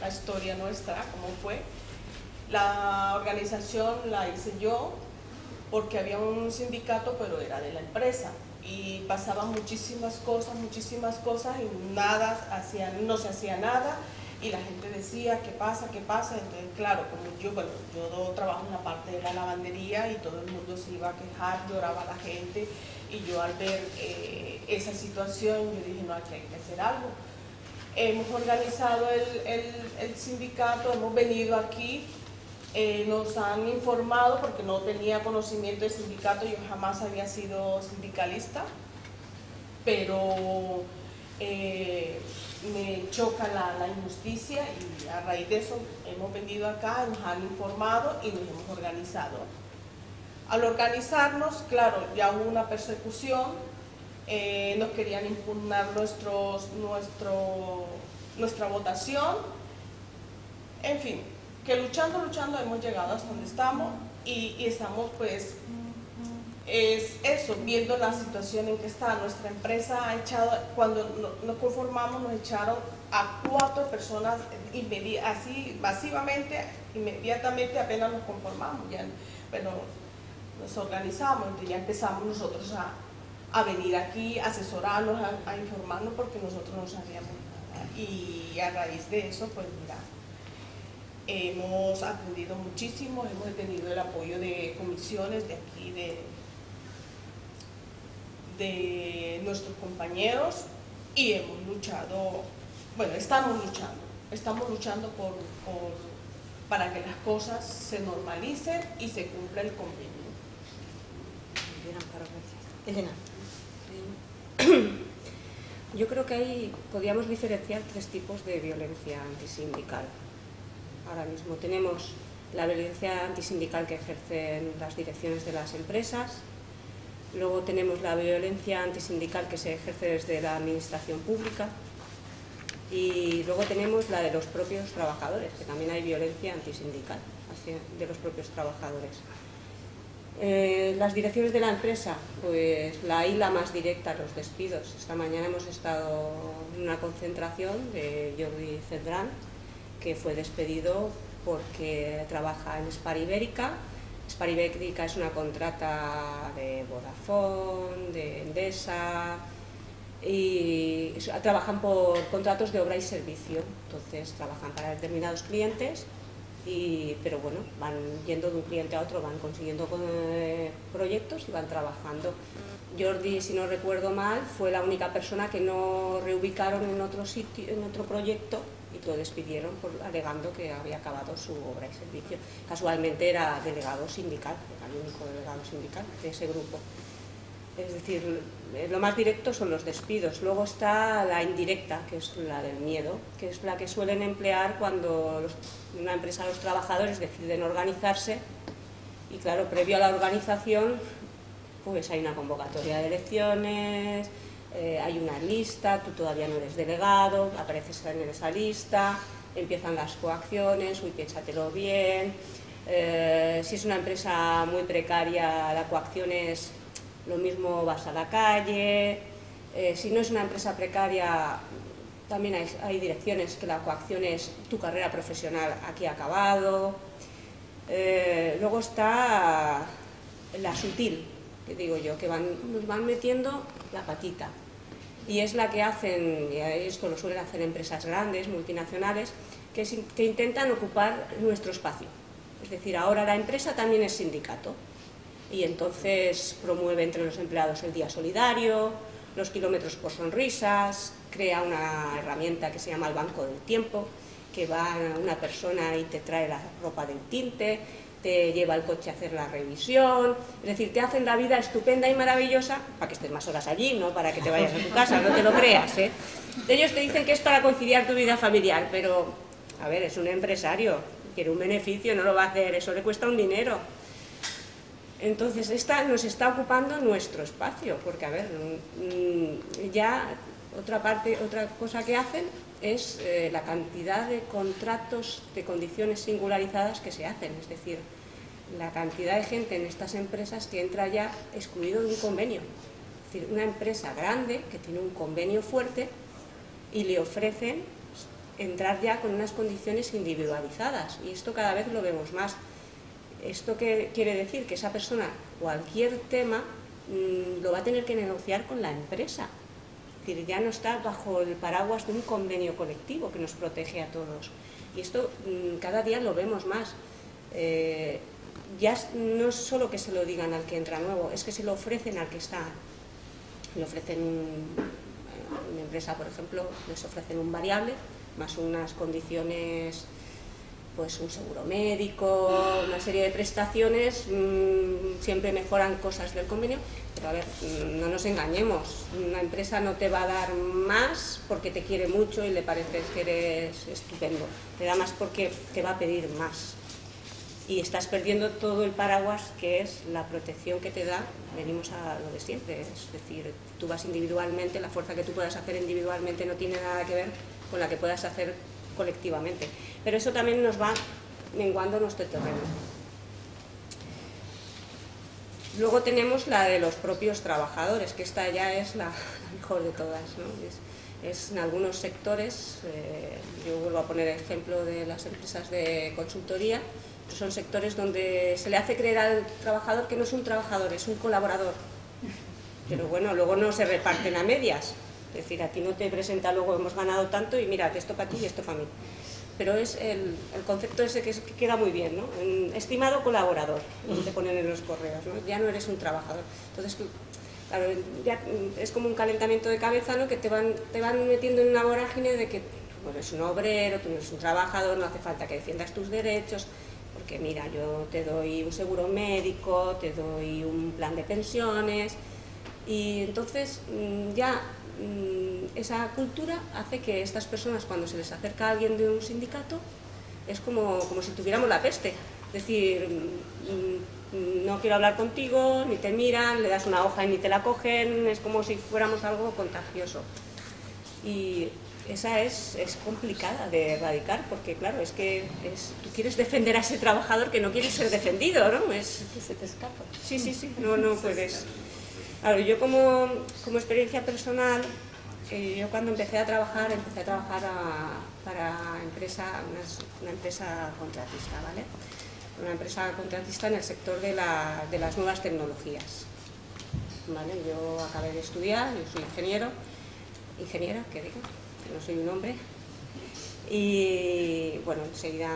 la historia nuestra, cómo fue. La organización la hice yo porque había un sindicato, pero era de la empresa, y pasaban muchísimas cosas y no se hacía nada, y la gente decía, ¿qué pasa? Entonces, claro, como yo trabajo en la parte de la lavandería y todo el mundo se iba a quejar, lloraba la gente, y yo al ver esa situación, yo dije, no, aquí hay que hacer algo. Hemos organizado el sindicato, hemos venido aquí, nos han informado, porque no tenía conocimiento del sindicato, yo jamás había sido sindicalista, pero me choca la injusticia, y a raíz de eso hemos venido acá, nos han informado y nos hemos organizado. Al organizarnos, claro, ya hubo una persecución, nos querían impugnar nuestra votación, en fin, que luchando hemos llegado hasta donde estamos, y estamos pues, es eso, viendo la situación en que está. Nuestra empresa ha echado, cuando nos conformamos, nos echaron a 4 personas así masivamente, inmediatamente apenas nos conformamos, ya, pero nos organizamos, entonces ya empezamos nosotros a venir aquí, a asesorarnos, a informarnos, porque nosotros no sabíamos nada, y a raíz de eso, pues mira, hemos aprendido muchísimo, hemos tenido el apoyo de comisiones de aquí, de nuestros compañeros, y hemos luchado, bueno, estamos luchando para que las cosas se normalicen y se cumpla el convenio. Bien, Amparo, gracias. Elena. Yo creo que ahí podríamos diferenciar 3 tipos de violencia antisindical. Ahora mismo tenemos la violencia antisindical que ejercen las direcciones de las empresas, luego tenemos la violencia antisindical que se ejerce desde la administración pública, y luego tenemos la de los propios trabajadores, que también hay violencia antisindical de los propios trabajadores. Las direcciones de la empresa, pues la isla más directa, los despidos. Esta mañana hemos estado en una concentración de Jordi Cendrán, que fue despedido porque trabaja en Spar Ibérica. Spar Ibérica es una contrata de Vodafone, de Endesa, y trabajan por contratos de obra y servicio. Entonces trabajan para determinados clientes, pero bueno, van yendo de un cliente a otro, van consiguiendo proyectos y van trabajando. Jordi, si no recuerdo mal, fue la única persona que no reubicaron en otro sitio, en otro proyecto, y lo despidieron alegando que había acabado su obra y servicio. Casualmente era delegado sindical, era el único delegado sindical de ese grupo. Es decir, lo más directo son los despidos. Luego está la indirecta, que es la del miedo, que es la que suelen emplear cuando una empresa, los trabajadores deciden organizarse, y claro, previo a la organización pues hay una convocatoria de elecciones, hay una lista, tú todavía no eres delegado, apareces en esa lista, empiezan las coacciones, uy, piénsatelo bien. Si es una empresa muy precaria, la coacción es lo mismo, vas a la calle. Si no es una empresa precaria, también hay direcciones que la coacción es tu carrera profesional aquí ha acabado. Luego está la sutil, que digo yo, que nos van metiendo la patita, y es la que hacen, y esto lo suelen hacer empresas grandes, multinacionales, que intentan ocupar nuestro espacio. Es decir, ahora la empresa también es sindicato, y entonces promueve entre los empleados el día solidario, los kilómetros por sonrisas, crea una herramienta que se llama el banco del tiempo, que va una persona y te trae la ropa del tinte, te lleva el coche a hacer la revisión, es decir, te hacen la vida estupenda y maravillosa para que estés más horas allí, no para que te vayas a tu casa, no te lo creas, ¿eh? Ellos te dicen que es para conciliar tu vida familiar, pero, a ver, es un empresario, quiere un beneficio, no lo va a hacer, eso le cuesta un dinero. Entonces, esta nos está ocupando nuestro espacio, porque, a ver, ya otra cosa que hacen es la cantidad de contratos de condiciones singularizadas que se hacen, es decir, la cantidad de gente en estas empresas que entra ya excluido de un convenio. Es decir, una empresa grande que tiene un convenio fuerte y le ofrecen entrar ya con unas condiciones individualizadas, y esto cada vez lo vemos más. ¿Esto qué quiere decir? Que esa persona, cualquier tema, lo va a tener que negociar con la empresa. Es decir, ya no está bajo el paraguas de un convenio colectivo que nos protege a todos. Y esto cada día lo vemos más. Ya no es solo que se lo digan al que entra nuevo, es que se lo ofrecen al que está. Le ofrecen una empresa, por ejemplo, les ofrecen un variable más unas condiciones, pues un seguro médico, una serie de prestaciones, siempre mejoran cosas del convenio, pero a ver, no nos engañemos, una empresa no te va a dar más porque te quiere mucho y le pareces que eres estupendo, te da más porque te va a pedir más. Y estás perdiendo todo el paraguas que es la protección que te da, venimos a lo de siempre, es decir, tú vas individualmente, la fuerza que tú puedas hacer individualmente no tiene nada que ver con la que puedas hacer colectivamente, pero eso también nos va menguando nuestro terreno. Luego tenemos la de los propios trabajadores, que esta ya es la mejor de todas, ¿no? Es en algunos sectores, yo vuelvo a poner el ejemplo de las empresas de consultoría, son sectores donde se le hace creer al trabajador que no es un trabajador, es un colaborador. Pero bueno, luego no se reparten a medias. Es decir, a ti no te presenta luego hemos ganado tanto y mira, esto para ti y esto para mí. Pero es el concepto ese que queda muy bien, ¿no? Estimado colaborador, como te ponen en los correos, ¿no? Ya no eres un trabajador. Entonces, claro, ya es como un calentamiento de cabeza, ¿no? Que te van metiendo en una vorágine de que tú eres un obrero, tú no eres un trabajador, no hace falta que defiendas tus derechos. Porque mira, yo te doy un seguro médico, te doy un plan de pensiones y entonces ya esa cultura hace que estas personas cuando se les acerca a alguien de un sindicato es como si tuviéramos la peste, es decir, no quiero hablar contigo, ni te miran, le das una hoja y ni te la cogen, es como si fuéramos algo contagioso. Y esa es complicada de erradicar porque, claro, es que tú quieres defender a ese trabajador que no quiere ser defendido, ¿no? Que se te escapa. Sí, no puedes. Claro, yo como experiencia personal, yo cuando empecé a trabajar para una empresa contratista, ¿vale? Una empresa contratista en el sector de las nuevas tecnologías, ¿vale? Yo acabé de estudiar, yo soy ingeniera, que digo, no soy un hombre, y bueno, enseguida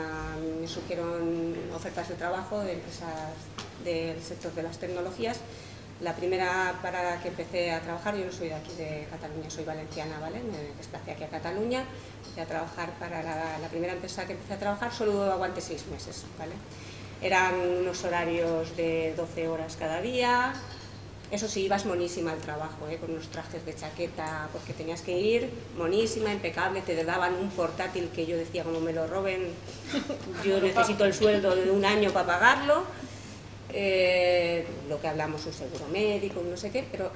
me surgieron ofertas de trabajo de empresas del sector de las tecnologías. La primera para la que empecé a trabajar, yo no soy de aquí de Cataluña, soy valenciana, ¿vale? Me desplacé aquí a Cataluña, empecé a trabajar para la primera empresa que empecé a trabajar, solo aguanté 6 meses, ¿vale? Eran unos horarios de 12 horas cada día. Eso sí, ibas monísima al trabajo, con unos trajes de chaqueta, porque tenías que ir monísima, impecable, te daban un portátil que yo decía, como me lo roben, yo necesito el sueldo de un año para pagarlo, lo que hablamos, un seguro médico, no sé qué, pero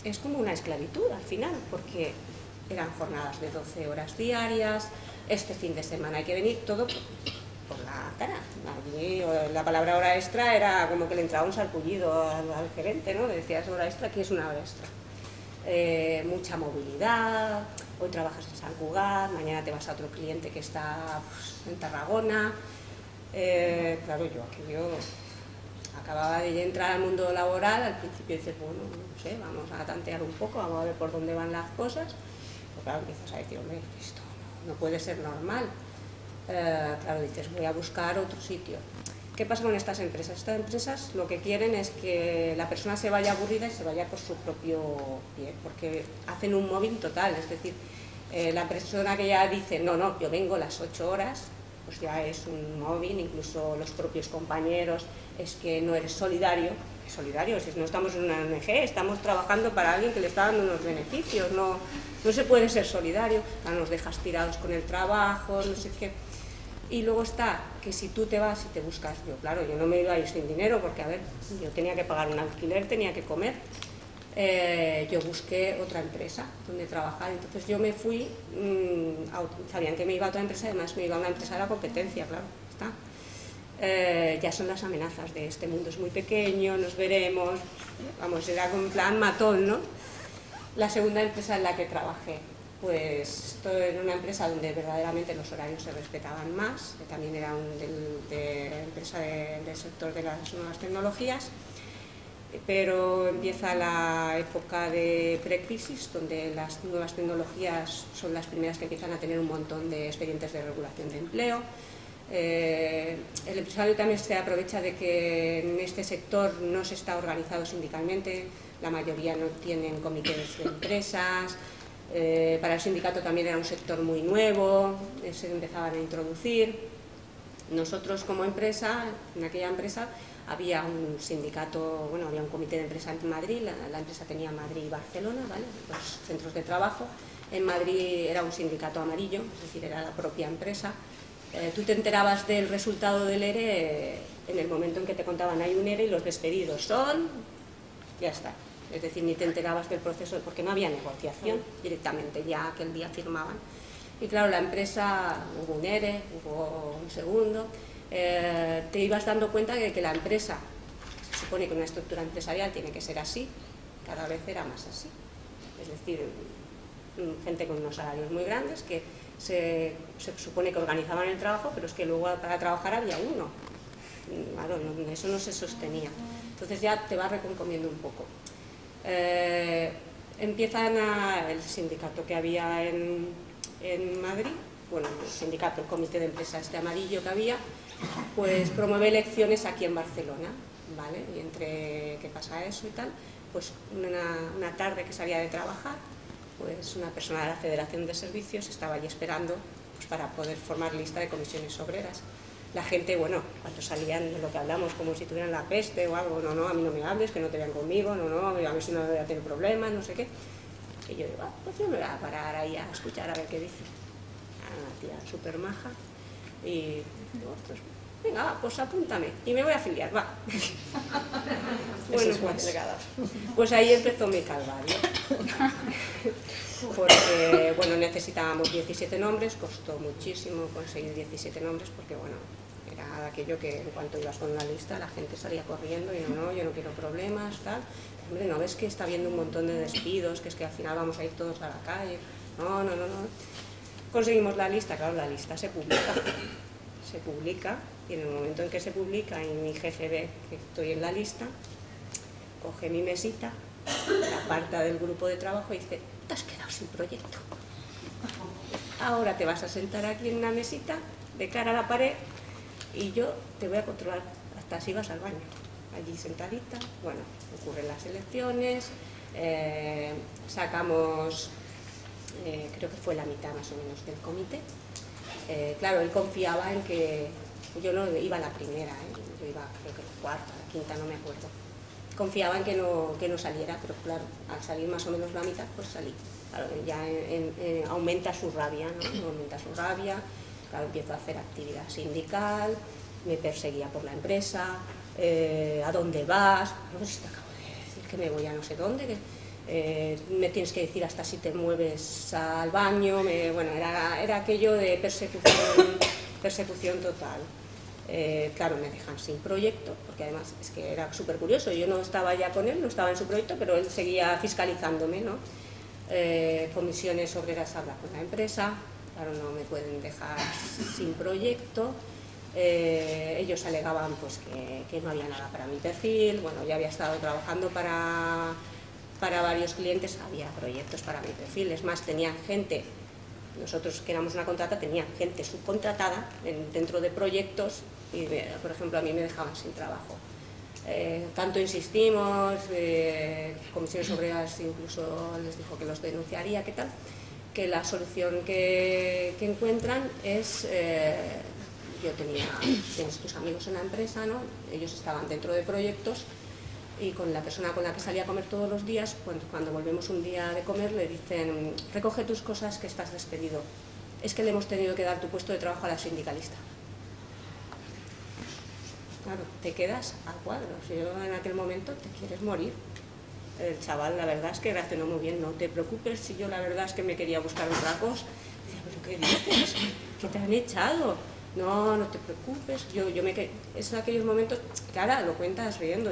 es como una esclavitud al final, porque eran jornadas de 12 horas diarias, este fin de semana hay que venir, todo por la cara. Allí, la palabra hora extra era como que le entraba un sarpullido al gerente, ¿no? Le decías hora extra, aquí es una hora extra. Mucha movilidad, hoy trabajas en San Cugat, mañana te vas a otro cliente que está en Tarragona. Claro, yo acababa de entrar al mundo laboral, al principio dices, bueno, no sé, vamos a tantear un poco, vamos a ver por dónde van las cosas. Pero claro, empiezas a decir, hombre, esto no puede ser normal. Claro, dices, voy a buscar otro sitio. ¿Qué pasa con estas empresas? Estas empresas lo que quieren es que la persona se vaya aburrida y se vaya por su propio pie, porque hacen un mobbing total, es decir, la persona que ya dice, no, yo vengo las 8 horas, pues ya es un mobbing, incluso los propios compañeros, es que no eres solidario. Solidario, si no estamos en una ONG, estamos trabajando para alguien que le está dando unos beneficios, no se puede ser solidario, nos dejas tirados con el trabajo, no sé qué. Y luego está que si tú te vas y te buscas, yo no me iba a ir sin dinero porque, a ver, yo tenía que pagar un alquiler, tenía que comer, yo busqué otra empresa donde trabajar, entonces yo me fui, sabían que me iba a otra empresa, además me iba a una empresa de la competencia, claro, está. Ya son las amenazas de este mundo es muy pequeño, nos veremos, vamos, era con plan matón, ¿no? La segunda empresa en la que trabajé, pues esto era una empresa donde verdaderamente los horarios se respetaban más, que también era de empresa del sector de las nuevas tecnologías, pero empieza la época de precrisis, donde las nuevas tecnologías son las primeras que empiezan a tener un montón de expedientes de regulación de empleo. El empresario también se aprovecha de que en este sector no se está organizado sindicalmente, la mayoría no tienen comités de empresas. Para el sindicato también era un sector muy nuevo, se empezaban a introducir. Nosotros como empresa, en aquella empresa había un sindicato, bueno, había un comité de empresa en Madrid, la empresa tenía Madrid y Barcelona, ¿vale?, los centros de trabajo. En Madrid era un sindicato amarillo, es decir, era la propia empresa. Tú te enterabas del resultado del ERE en el momento en que te contaban hay un ERE y los despedidos son, ya está. Es decir, ni te enterabas del proceso porque no había negociación, directamente ya aquel día firmaban. Y claro, la empresa, hubo un ERE, hubo un segundo, te ibas dando cuenta de que la empresa, se supone que una estructura empresarial tiene que ser así, cada vez era más así. Es decir, gente con unos salarios muy grandes que se supone que organizaban el trabajo, pero es que luego para trabajar había uno. Claro, eso no se sostenía. Entonces ya te vas recomponiendo un poco. Empiezan el sindicato que había en Madrid, bueno, el sindicato, el comité de empresas de amarillo que había, pues promueve elecciones aquí en Barcelona, ¿vale? Y entre que pasa eso y tal, pues una tarde que salía de trabajar, pues una persona de la Federación de Servicios estaba allí esperando pues para poder formar lista de comisiones obreras. La gente, bueno, cuando salían de lo que hablamos, como si tuvieran la peste o algo, no, a mí no me hables, que no te vean conmigo, no, a ver si no voy a tener problemas, no sé qué. Y yo digo, pues yo me voy a parar ahí a escuchar a ver qué dice. Una tía súper maja. Y digo, pues venga, va, pues apúntame. Y me voy a afiliar, va. Bueno, pues ahí empezó mi calvario. Porque, bueno, necesitábamos 17 nombres, costó muchísimo conseguir 17 nombres porque, bueno, era aquello que en cuanto ibas con una lista la gente salía corriendo y no, yo no quiero problemas, tal. Hombre, ¿no ves que está habiendo un montón de despidos, que es que al final vamos a ir todos a la calle? No. Conseguimos la lista, claro, la lista se publica y en el momento en que se publica y mi jefe ve que estoy en la lista, coge mi mesita, la aparta del grupo de trabajo y dice, te has quedado sin proyecto. Ahora te vas a sentar aquí en una mesita de cara a la pared y yo te voy a controlar hasta si vas al baño. Allí sentadita, bueno, ocurren las elecciones, sacamos, creo que fue la mitad más o menos del comité. Claro, él confiaba en que yo no iba a la primera, yo iba creo que la cuarta, la quinta, no me acuerdo. Confiaba en que no saliera, pero claro, al salir más o menos la mitad, pues salí. Claro, ya aumenta su rabia, ¿no? Aumenta su rabia, claro, empiezo a hacer actividad sindical, me perseguía por la empresa, ¿a dónde vas? No sé si te acabo de decir que me voy a no sé dónde, me tienes que decir hasta si te mueves al baño, bueno, era aquello de persecución total. Claro, me dejan sin proyecto, porque además es que era súper curioso, yo no estaba ya con él, no estaba en su proyecto, pero él seguía fiscalizándome, ¿no? Comisiones obreras habla con la empresa, claro, no me pueden dejar sin proyecto. Ellos alegaban pues que no había nada para mi perfil, bueno, ya había estado trabajando para varios clientes, había proyectos para mi perfil, es más, tenían gente. Nosotros, que éramos una contrata, tenía gente subcontratada dentro de proyectos y, por ejemplo, a mí me dejaban sin trabajo. Tanto insistimos, comisiones obreras incluso les dijo que los denunciaría, ¿qué tal? Que la solución que encuentran es, tienes tus amigos en la empresa, ¿no? Ellos estaban dentro de proyectos y con la persona con la que salía a comer todos los días, cuando volvemos un día de comer le dicen, recoge tus cosas que estás despedido, es que le hemos tenido que dar tu puesto de trabajo a la sindicalista. Claro, te quedas a cuadros, yo en aquel momento te quieres morir. El chaval, la verdad es que reaccionó muy bien, no te preocupes, si yo la verdad es que me quería buscar otra cosa. Dice, ¿pero qué dices? ¿Qué te han echado? No te preocupes, es en aquellos momentos, claro, lo cuentas riendo,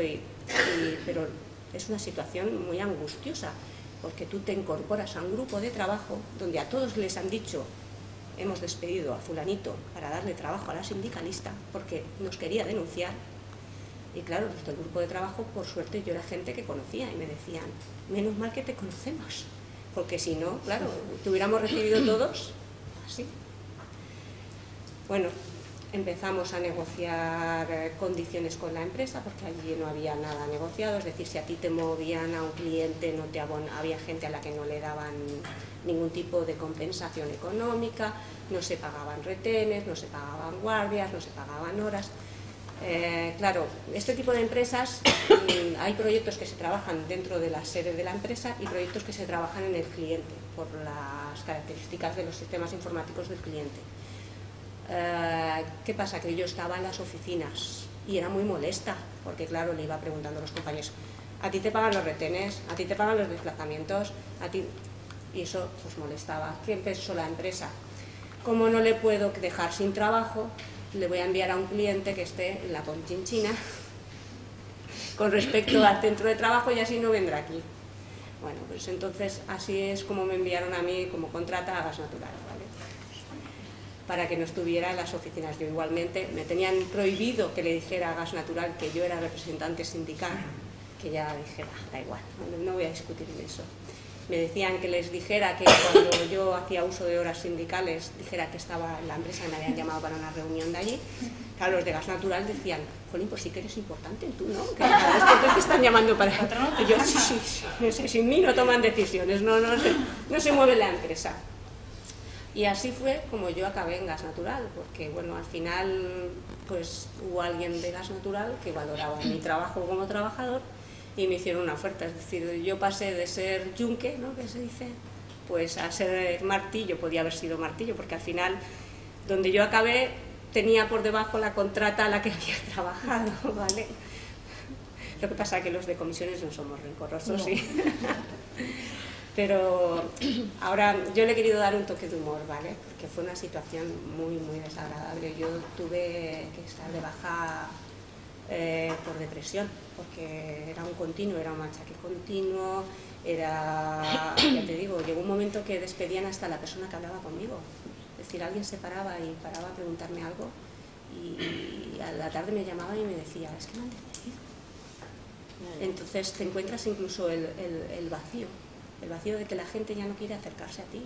pero es una situación muy angustiosa. porque tú te incorporas a un grupo de trabajo donde a todos les han dicho hemos despedido a fulanito para darle trabajo a la sindicalista porque nos quería denunciar. Y claro, los del grupo de trabajo, por suerte, yo era gente que conocía y me decían, menos mal que te conocemos, porque si no, claro, te hubiéramos recibido todos así. Bueno, empezamos a negociar condiciones con la empresa porque allí no había nada negociado, es decir, si a ti te movían a un cliente, no te había gente a la que no le daban ningún tipo de compensación económica, no se pagaban retenes, no se pagaban guardias, no se pagaban horas. Claro, este tipo de empresas, hay proyectos que se trabajan dentro de la sede de la empresa y proyectos que se trabajan en el cliente por las características de los sistemas informáticos del cliente. ¿Qué pasa? Que yo estaba en las oficinas y era muy molesta porque claro, le iba preguntando a los compañeros, ¿a ti te pagan los retenes? ¿A ti te pagan los desplazamientos? ¿A ti? Y eso pues molestaba. ¿Qué pensó la empresa? Como no le puedo dejar sin trabajo, le voy a enviar a un cliente que esté en la Conchinchina con respecto al centro de trabajo y así no vendrá aquí. Bueno, pues entonces así es como me enviaron a mí como contrata a Gas Natural, ¿vale? Para que no estuviera en las oficinas. Yo igualmente me tenían prohibido que le dijera a Gas Natural que yo era representante sindical, que ya dije, da igual, no voy a discutir en eso. Me decían que les dijera que cuando yo hacía uso de horas sindicales, dijera que estaba en la empresa, me habían llamado para una reunión de allí. Claro, los de Gas Natural decían, jolín, pues sí que eres importante, tú, ¿no? Que cada vez te están llamando para... Y yo, sí, sin mí no toman decisiones, no se mueve la empresa. Y así fue como yo acabé en Gas Natural, porque bueno, al final pues hubo alguien de Gas Natural que valoraba mi trabajo como trabajador y me hicieron una oferta, es decir, yo pasé de ser yunque, ¿no?, que se dice, pues a ser martillo, podía haber sido martillo, porque al final, donde yo acabé, tenía por debajo la contrata a la que había trabajado, ¿vale? Lo que pasa es que los de comisiones no somos rencorosos, no. Sí. Pero ahora yo le he querido dar un toque de humor, ¿vale? Porque fue una situación muy, muy desagradable. Yo tuve que estar de baja por depresión, porque era un continuo, era un machaque continuo, era, ya te digo, llegó un momento que despedían hasta la persona que hablaba conmigo. Es decir, alguien se paraba y paraba a preguntarme algo y a la tarde me llamaba y me decía, es que me han despedido. Entonces te encuentras incluso el vacío de que la gente ya no quiere acercarse a ti,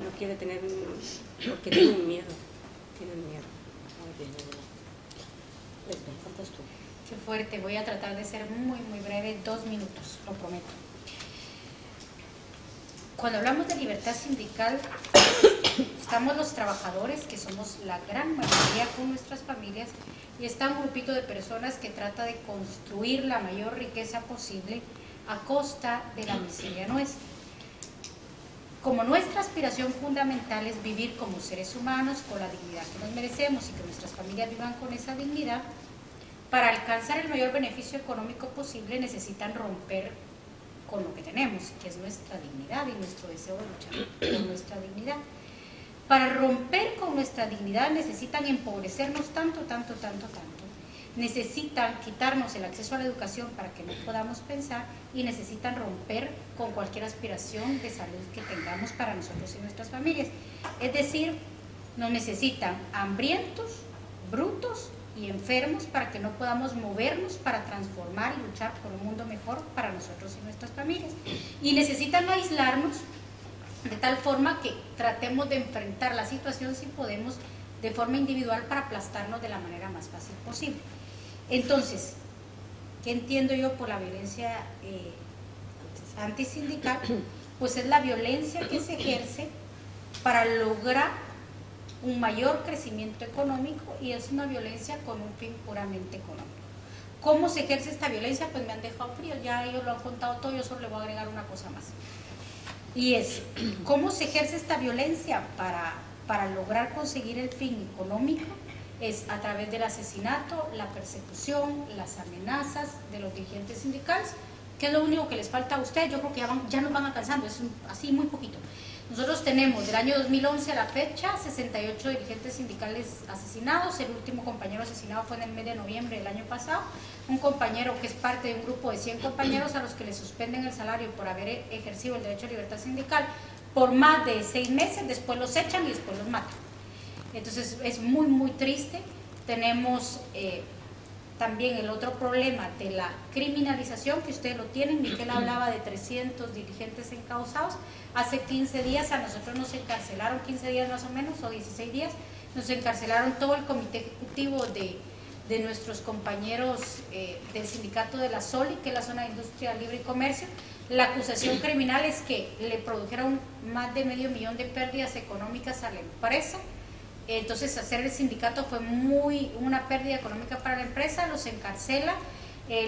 no quiere tener, porque tienen miedo. Qué fuerte, voy a tratar de ser muy, muy breve, 2 minutos, lo prometo. Cuando hablamos de libertad sindical, estamos los trabajadores, que somos la gran mayoría con nuestras familias, y está un grupito de personas que trata de construir la mayor riqueza posible a costa de la miseria nuestra. Como nuestra aspiración fundamental es vivir como seres humanos con la dignidad que nos merecemos y que nuestras familias vivan con esa dignidad, para alcanzar el mayor beneficio económico posible necesitan romper con lo que tenemos, que es nuestra dignidad y nuestro deseo de luchar por nuestra dignidad. Para romper con nuestra dignidad necesitan empobrecernos tanto, necesitan quitarnos el acceso a la educación para que no podamos pensar y necesitan romper con cualquier aspiración de salud que tengamos para nosotros y nuestras familias. Es decir, nos necesitan hambrientos, brutos y enfermos para que no podamos movernos para transformar y luchar por un mundo mejor para nosotros y nuestras familias. Y necesitan aislarnos de tal forma que tratemos de enfrentar la situación si podemos de forma individual para aplastarnos de la manera más fácil posible. Entonces, ¿qué entiendo yo por la violencia antisindical? Pues es la violencia que se ejerce para lograr un mayor crecimiento económico y es una violencia con un fin puramente económico. ¿Cómo se ejerce esta violencia? Pues me han dejado frío, ya ellos lo han contado todo, yo solo le voy a agregar una cosa más. Y es, ¿cómo se ejerce esta violencia para lograr conseguir el fin económico? Es a través del asesinato, la persecución, las amenazas de los dirigentes sindicales, que es lo único que les falta a ustedes. Yo creo que ya nos van alcanzando, es así muy poquito. Nosotros nosotros tenemos del año 2011 a la fecha 68 dirigentes sindicales asesinados. El último compañero asesinado fue en el mes de noviembre del año pasado, un compañero que es parte de un grupo de 100 compañeros a los que le suspenden el salario por haber ejercido el derecho a libertad sindical por más de 6 meses, después los echan y después los matan. Entonces es muy muy triste. Tenemos también el otro problema de la criminalización, que ustedes lo tienen. Miguel hablaba de 300 dirigentes encausados. Hace 15 días a nosotros nos encarcelaron, 15 días más o menos, o 16 días, nos encarcelaron todo el comité ejecutivo de nuestros compañeros del sindicato de la SOLI, que es la Zona de Industria Libre y Comercio. La acusación criminal es que le produjeron más de $500,000 de pérdidas económicas a la empresa. Entonces hacer el sindicato fue una pérdida económica para la empresa. Los encarcela,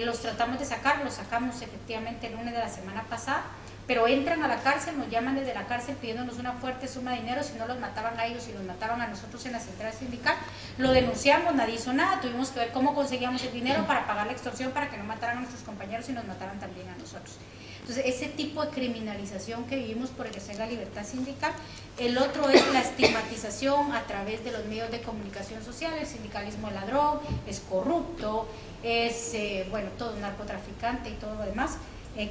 los tratamos de sacar, los sacamos efectivamente el lunes de la semana pasada, pero entran a la cárcel, nos llaman desde la cárcel pidiéndonos una fuerte suma de dinero, si no los mataban a ellos y los mataban a nosotros en la central sindical. Lo denunciamos, nadie hizo nada, tuvimos que ver cómo conseguíamos el dinero para pagar la extorsión, para que no mataran a nuestros compañeros y nos mataran también a nosotros. Entonces, ese tipo de criminalización que vivimos por ejercer la libertad sindical. El otro es la estigmatización a través de los medios de comunicación social. El sindicalismo es ladrón, es corrupto, es, bueno, todo narcotraficante y todo lo demás.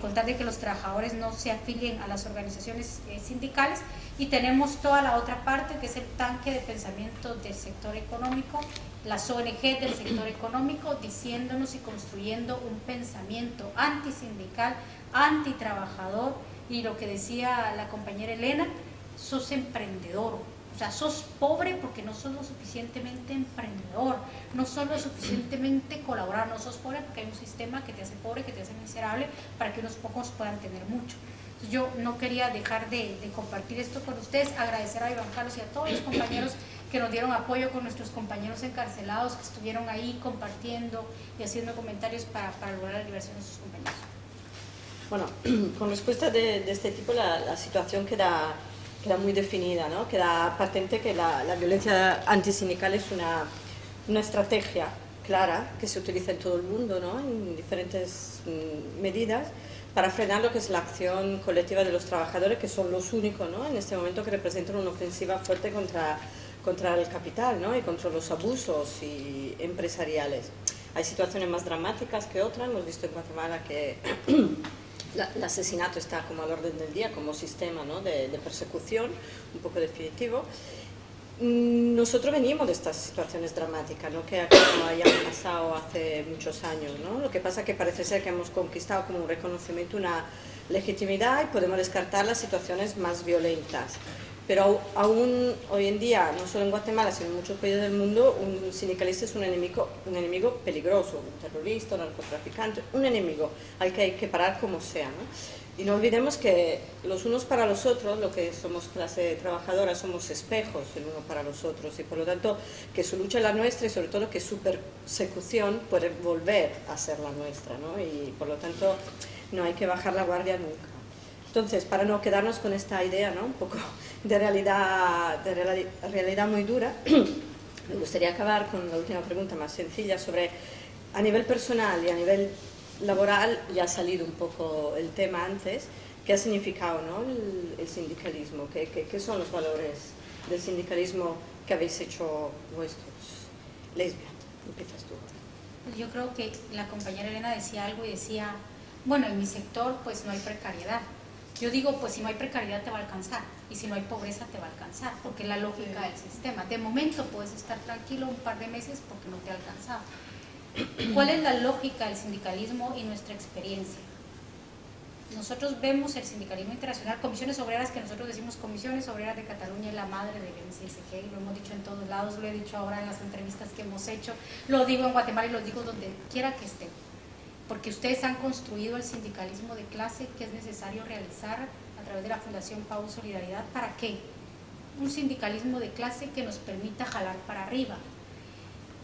Con tal de que los trabajadores no se afilien a las organizaciones sindicales. Y tenemos toda la otra parte, que es el tanque de pensamiento del sector económico, las ONG del sector económico, diciéndonos y construyendo un pensamiento antisindical, antitrabajador. Y lo que decía la compañera Elena, sos emprendedor, o sea, sos pobre porque no sos lo suficientemente emprendedor, no sos lo suficientemente colaborador, no sos pobre porque hay un sistema que te hace pobre, que te hace miserable, para que unos pocos puedan tener mucho. Entonces, yo no quería dejar de compartir esto con ustedes, agradecer a Iván Carlos y a todos los compañeros que nos dieron apoyo, con nuestros compañeros encarcelados que estuvieron ahí compartiendo y haciendo comentarios para lograr la liberación de sus compañeros. Bueno, con respuesta de este tipo la situación queda muy definida, ¿no? Queda patente que la violencia antisindical es una estrategia clara que se utiliza en todo el mundo, ¿no? En diferentes medidas para frenar lo que es la acción colectiva de los trabajadores, que son los únicos, ¿no? En este momento que representan una ofensiva fuerte contra el capital, ¿no? Y contra los abusos empresariales. Hay situaciones más dramáticas que otras. Hemos visto en Guatemala que el asesinato está como al orden del día, como sistema, ¿no? de persecución, un poco definitivo. Nosotros venimos de estas situaciones dramáticas, no que no hayan pasado hace muchos años, ¿no? Lo que pasa es que parece ser que hemos conquistado como un reconocimiento, una legitimidad, y podemos descartar las situaciones más violentas. Pero aún hoy en día, no solo en Guatemala, sino en muchos países del mundo, un sindicalista es un enemigo peligroso, un terrorista, un narcotraficante, un enemigo al que hay que parar como sea, ¿no? Y no olvidemos que los unos para los otros, lo que somos clase trabajadora, somos espejos el uno para los otros, y por lo tanto que su lucha es la nuestra, y sobre todo que su persecución puede volver a ser la nuestra, ¿no? Y por lo tanto no hay que bajar la guardia nunca. Entonces, para no quedarnos con esta idea, ¿no? Un poco de realidad muy dura, me gustaría acabar con la última pregunta más sencilla sobre, a nivel personal y a nivel laboral, ya ha salido un poco el tema antes, ¿qué ha significado, ¿no? el sindicalismo? ¿Qué son los valores del sindicalismo que habéis hecho vuestros? Lesbia, empiezas tú. Pues yo creo que la compañera Elena decía algo y decía, bueno, en mi sector pues no hay precariedad. Yo digo, pues si no hay precariedad te va a alcanzar, y si no hay pobreza te va a alcanzar, porque es la lógica del sistema. De momento puedes estar tranquilo un par de meses porque no te ha alcanzado. ¿Cuál es la lógica del sindicalismo y nuestra experiencia? Nosotros vemos el sindicalismo internacional, comisiones obreras, que nosotros decimos comisiones obreras de Cataluña, es la madre del MCSG, y lo hemos dicho en todos lados, lo he dicho ahora en las entrevistas que hemos hecho, lo digo en Guatemala y lo digo donde quiera que esté, porque ustedes han construido el sindicalismo de clase que es necesario realizar a través de la Fundación Pau Solidaridad. ¿Para qué? Un sindicalismo de clase que nos permita jalar para arriba.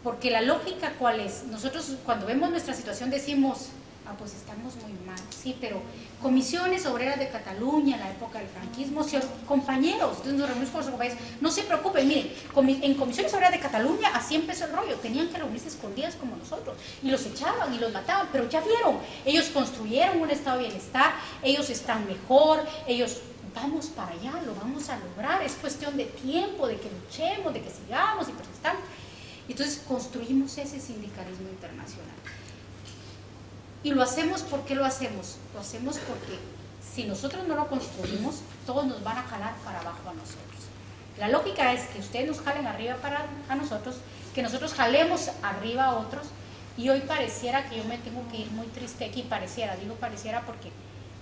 Porque la lógica, ¿cuál es? Nosotros cuando vemos nuestra situación decimos, ah, pues estamos muy mal, sí, pero comisiones obreras de Cataluña en la época del franquismo, compañeros, entonces nos reunimos con los compañeros, no se preocupen, miren, en comisiones obreras de Cataluña así empezó el rollo, tenían que reunirse escondidas como nosotros, y los echaban y los mataban, pero ya vieron, ellos construyeron un estado de bienestar, ellos están mejor, ellos vamos para allá, lo vamos a lograr, es cuestión de tiempo, de que luchemos, de que sigamos y persistamos. Entonces construimos ese sindicalismo internacional. Y lo hacemos, ¿por qué lo hacemos? Lo hacemos porque si nosotros no lo construimos, todos nos van a jalar para abajo a nosotros. La lógica es que ustedes nos jalen arriba a nosotros, que nosotros jalemos arriba a otros, y hoy pareciera que yo me tengo que ir muy triste aquí, digo pareciera porque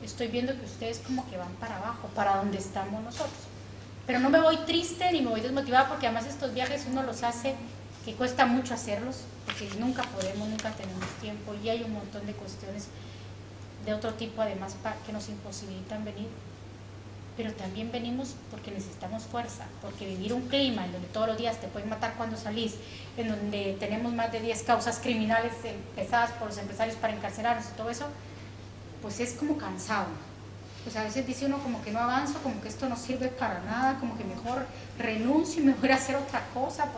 estoy viendo que ustedes como que van para abajo, para donde estamos nosotros. Pero no me voy triste ni me voy desmotivada, porque además estos viajes uno los hace, que cuesta mucho hacerlos, porque nunca podemos, nunca tenemos tiempo, y hay un montón de cuestiones de otro tipo además que nos imposibilitan venir. Pero también venimos porque necesitamos fuerza, porque vivir un clima en donde todos los días te pueden matar cuando salís, en donde tenemos más de 10 causas criminales empezadas por los empresarios para encarcelarnos y todo eso, pues es como cansado. Pues a veces dice uno como que no avanzo, como que esto no sirve para nada, como que mejor renuncio y me voy a hacer otra cosa,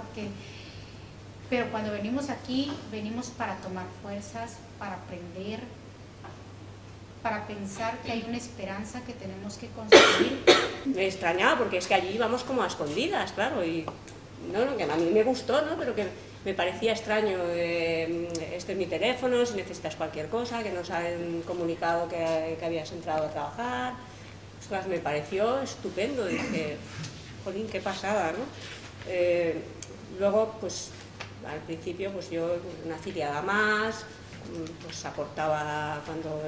pero cuando venimos aquí, venimos para tomar fuerzas, para aprender, para pensar que hay una esperanza que tenemos que construir. Me extrañaba porque es que allí íbamos como a escondidas, claro, y no, que a mí me gustó, ¿no? Pero que me parecía extraño, este es mi teléfono, si necesitas cualquier cosa, que nos han comunicado que habías entrado a trabajar. Ostras, me pareció estupendo, dije, jolín, qué pasada, ¿no? Luego, pues, al principio, pues yo, una afiliada más, pues aportaba cuando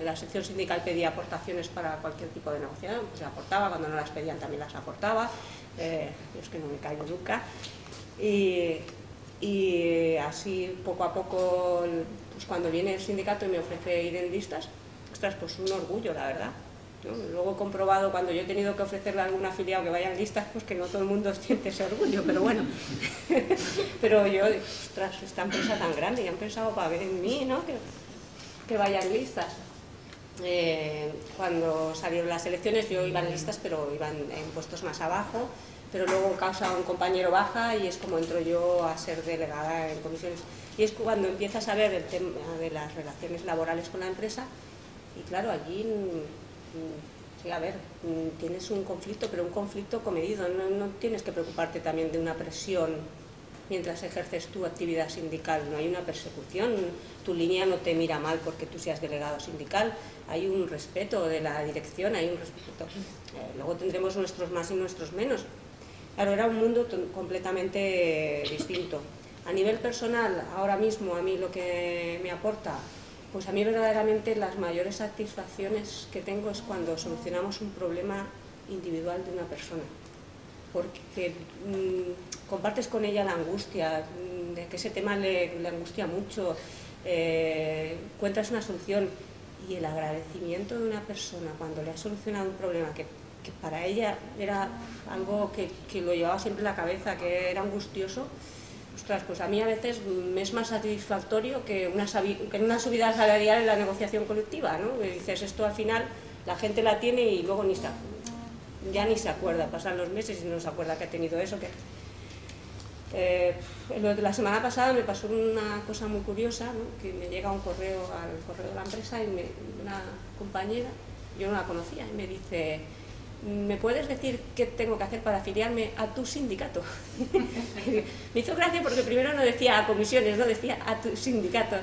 la sección sindical pedía aportaciones para cualquier tipo de negociación, pues aportaba, cuando no las pedían también las aportaba, yo es que no me callo nunca, y así poco a poco, pues cuando viene el sindicato y me ofrece ir en listas, ostras, pues un orgullo, la verdad, ¿no? Luego he comprobado cuando yo he tenido que ofrecerle a algún afiliado que vaya en listas, pues que no todo el mundo siente ese orgullo, pero bueno. Pero yo, ostras, esta empresa tan grande, ya han pensado para ver en mí, ¿no? Que vaya en listas. Cuando salieron las elecciones yo iba en listas, pero iban en puestos más abajo, pero luego causa un compañero baja y es como entro yo a ser delegada en comisiones. Y es cuando empiezas a ver el tema de las relaciones laborales con la empresa, y claro, allí... Sí, a ver, tienes un conflicto, pero un conflicto comedido, no tienes que preocuparte también de una presión mientras ejerces tu actividad sindical, no hay una persecución, tu línea no te mira mal porque tú seas delegado sindical, hay un respeto de la dirección, hay un respeto, luego tendremos nuestros más y nuestros menos. Claro, era un mundo completamente distinto. A nivel personal, ahora mismo a mí lo que me aporta, pues a mí verdaderamente las mayores satisfacciones que tengo es cuando solucionamos un problema individual de una persona, porque compartes con ella la angustia, de que ese tema le angustia mucho, encuentras una solución, y el agradecimiento de una persona cuando le ha solucionado un problema que para ella era algo que lo llevaba siempre en la cabeza, que era angustioso. Ostras, pues a mí a veces me es más satisfactorio que una subida salarial en la negociación colectiva, ¿no? Que dices, esto al final la gente la tiene y luego ya ni se acuerda, pasan los meses y no se acuerda que ha tenido eso. La semana pasada me pasó una cosa muy curiosa, ¿no? Que me llega un correo al correo de la empresa y una compañera, yo no la conocía, y me dice... ¿Me puedes decir qué tengo que hacer para afiliarme a tu sindicato? Me hizo gracia porque primero no decía a comisiones, no decía a tu sindicato.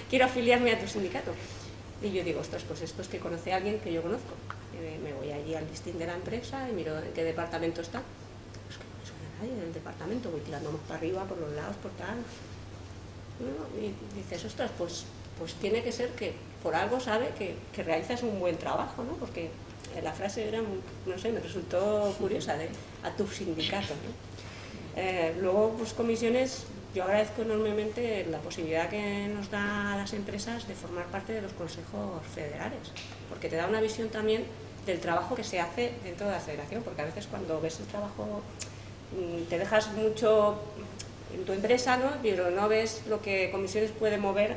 Quiero afiliarme a tu sindicato. Y yo digo, ostras, pues esto es que conoce a alguien que yo conozco. Me voy allí al listín de la empresa y miro en qué departamento está. Pues que no suena a nadie del departamento, voy tirando más para arriba, por los lados, por tal. Y dices, ostras, pues tiene que ser que por algo sabe que realizas un buen trabajo, ¿no? Porque... la frase era, no sé, me resultó curiosa, de a tu sindicato, ¿no? Luego, pues comisiones, yo agradezco enormemente la posibilidad que nos da a las empresas de formar parte de los consejos federales, porque te da una visión también del trabajo que se hace dentro de la federación, porque a veces cuando ves el trabajo te dejas mucho en tu empresa, ¿no? Pero no ves lo que comisiones puede mover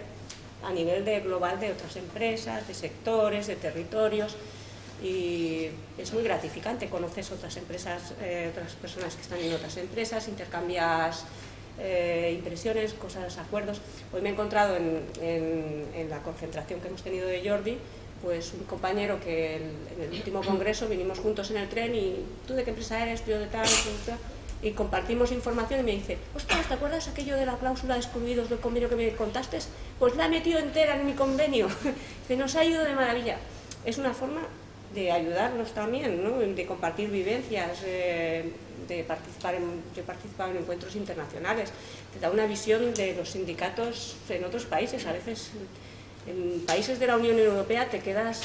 a nivel global de otras empresas, de sectores, de territorios. Y es muy gratificante, conoces otras empresas, otras personas que están en otras empresas, intercambias impresiones, cosas, acuerdos. Hoy me he encontrado en la concentración que hemos tenido de Jordi pues un compañero que en el último congreso vinimos juntos en el tren y ¿tú de qué empresa eres? Yo de tal, y compartimos información y me dice, ostras, ¿te acuerdas aquello de la cláusula de excluidos del convenio que me contaste? Pues la he metido entera en mi convenio, que nos ha ido de maravilla. Es una forma de ayudarnos también, ¿no? De compartir vivencias, de participar yo he participado en encuentros internacionales, te da una visión de los sindicatos en otros países. A veces en países de la Unión Europea te quedas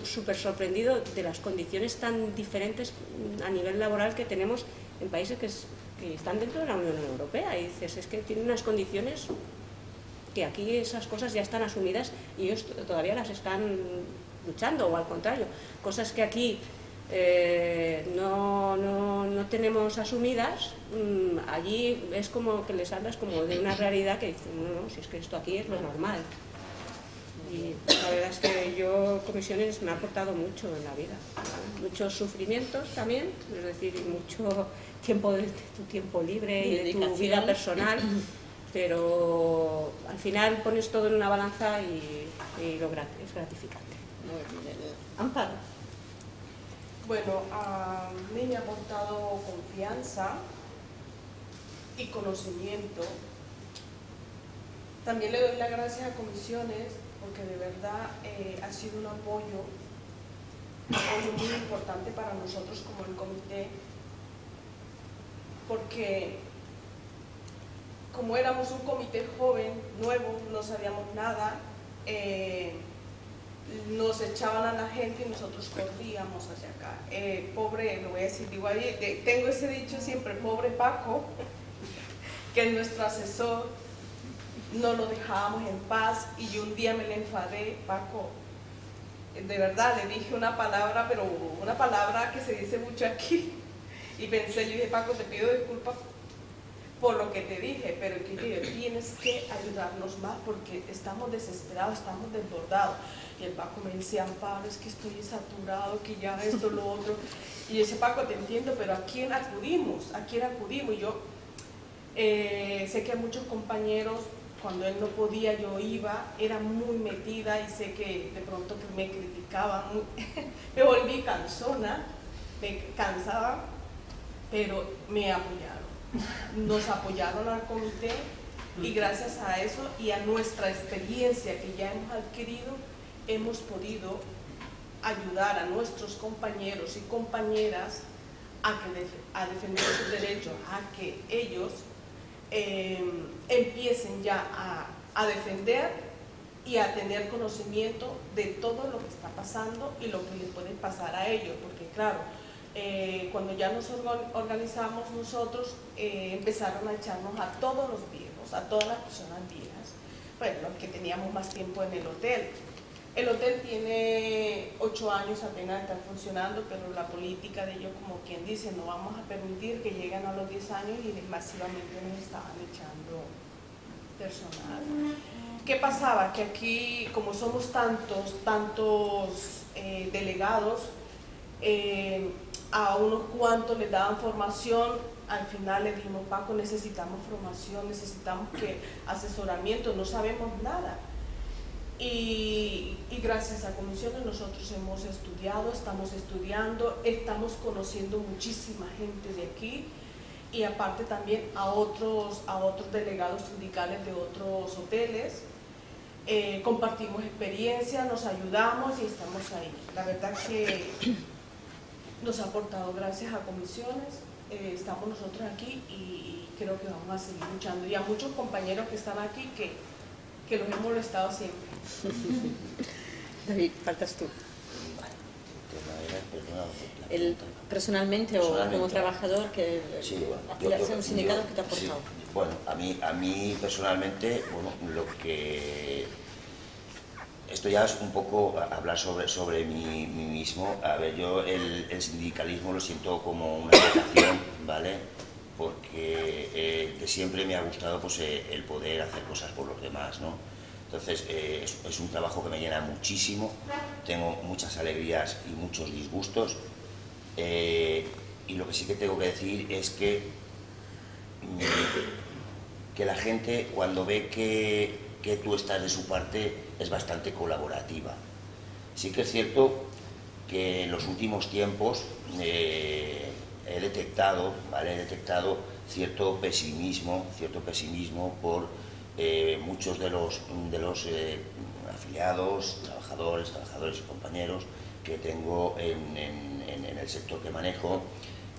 súper sorprendido de las condiciones tan diferentes a nivel laboral que tenemos en países que están dentro de la Unión Europea, y dices, es que tienen unas condiciones que aquí esas cosas ya están asumidas y ellos todavía las están luchando, o al contrario, cosas que aquí no tenemos asumidas, allí es como que les hablas como de una realidad que dicen, no, si es que esto aquí es lo normal. Y la verdad es que yo, comisiones, me ha aportado mucho en la vida, ¿vale? Muchos sufrimientos también, es decir, mucho tiempo de tu tiempo libre y de tu vida personal, pero al final pones todo en una balanza y es gratificante. Amparo. Bueno, a mí me ha aportado confianza y conocimiento. También le doy las gracias a comisiones porque de verdad ha sido un apoyo muy importante para nosotros como el comité, porque como éramos un comité joven, nuevo, no sabíamos nada, nos echaban a la gente y nosotros corríamos hacia acá. Pobre, lo voy a decir, digo, ahí, tengo ese dicho siempre, pobre Paco, que es nuestro asesor, no lo dejábamos en paz, y yo un día me le enfadé, Paco, de verdad, le dije una palabra, pero una palabra que se dice mucho aquí, y pensé, yo dije, Paco, te pido disculpas por lo que te dije, pero que tienes que ayudarnos más porque estamos desesperados, estamos desbordados. Y el Paco me decía, Amparo, es que estoy saturado, que ya esto, lo otro. Y yo decía, Paco, te entiendo, pero ¿a quién acudimos? ¿A quién acudimos? Y yo sé que muchos compañeros, cuando él no podía, yo iba, era muy metida, y sé que de pronto que me criticaban, me volví cansona, me cansaba, pero me apoyaron. Nos apoyaron al comité, y gracias a eso y a nuestra experiencia que ya hemos adquirido, hemos podido ayudar a nuestros compañeros y compañeras a defender sus derechos, a que ellos empiecen ya a defender y a tener conocimiento de todo lo que está pasando y lo que les puede pasar a ellos, porque claro, cuando ya nos organizamos nosotros, empezaron a echarnos a todos los viejos, a todas las personas viejas, bueno, los que teníamos más tiempo en el hotel. El hotel tiene 8 años apenas de estar funcionando, pero la política de ellos, como quien dice, no vamos a permitir que lleguen a los 10 años, y masivamente nos estaban echando personal. ¿Qué pasaba? Que aquí, como somos tantos delegados, a unos cuantos les daban formación. Al final le dijimos, Paco, necesitamos formación, necesitamos asesoramiento, no sabemos nada. Y gracias a comisiones nosotros hemos estudiado, estamos estudiando, estamos conociendo muchísima gente de aquí, y aparte también a otros delegados sindicales de otros hoteles. Compartimos experiencia, nos ayudamos y estamos ahí. La verdad que nos ha aportado gracias a comisiones, estamos nosotros aquí y creo que vamos a seguir luchando. Y a muchos compañeros que están aquí que los hemos molestado siempre. David, faltas tú. Personalmente o como trabajador, que sí, afiliarse a un sindicato, que te ha aportado. Sí. Bueno, a mí personalmente, bueno, lo que esto ya es un poco hablar sobre mí mismo. A ver, yo el sindicalismo lo siento como una vocación, ¿vale? Porque de siempre me ha gustado pues, el poder hacer cosas por los demás, ¿no? Entonces es un trabajo que me llena muchísimo, tengo muchas alegrías y muchos disgustos, y lo que sí que tengo que decir es que la gente, cuando ve que tú estás de su parte, es bastante colaborativa. Sí que es cierto que en los últimos tiempos he detectado, ¿vale? He detectado cierto pesimismo por muchos de los afiliados, trabajadores y compañeros que tengo en el sector que manejo,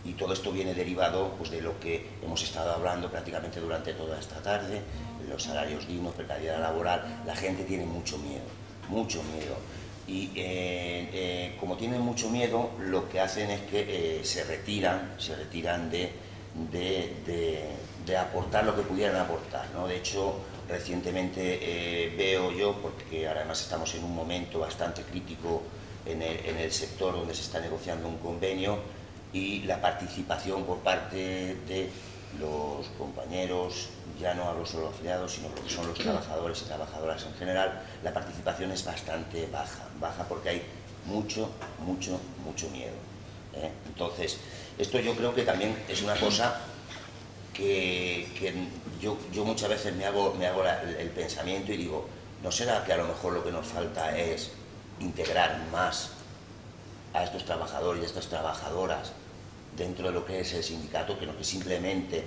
y todo esto viene derivado pues, de lo que hemos estado hablando prácticamente durante toda esta tarde, los salarios dignos, precariedad laboral. La gente tiene mucho miedo, y como tienen mucho miedo, lo que hacen es que se retiran de aportar lo que pudieran aportar, ¿no? De hecho, recientemente veo yo, porque además estamos en un momento bastante crítico en el sector donde se está negociando un convenio, y la participación por parte de los compañeros, ya no hablo solo afiliados, sino porque son los trabajadores y trabajadoras en general, la participación es bastante baja porque hay mucho miedo, ¿eh? Entonces, esto yo creo que también es una cosa que yo muchas veces me hago el pensamiento y digo, ¿no será que a lo mejor lo que nos falta es integrar más a estos trabajadores y a estas trabajadoras dentro de lo que es el sindicato, que no que simplemente,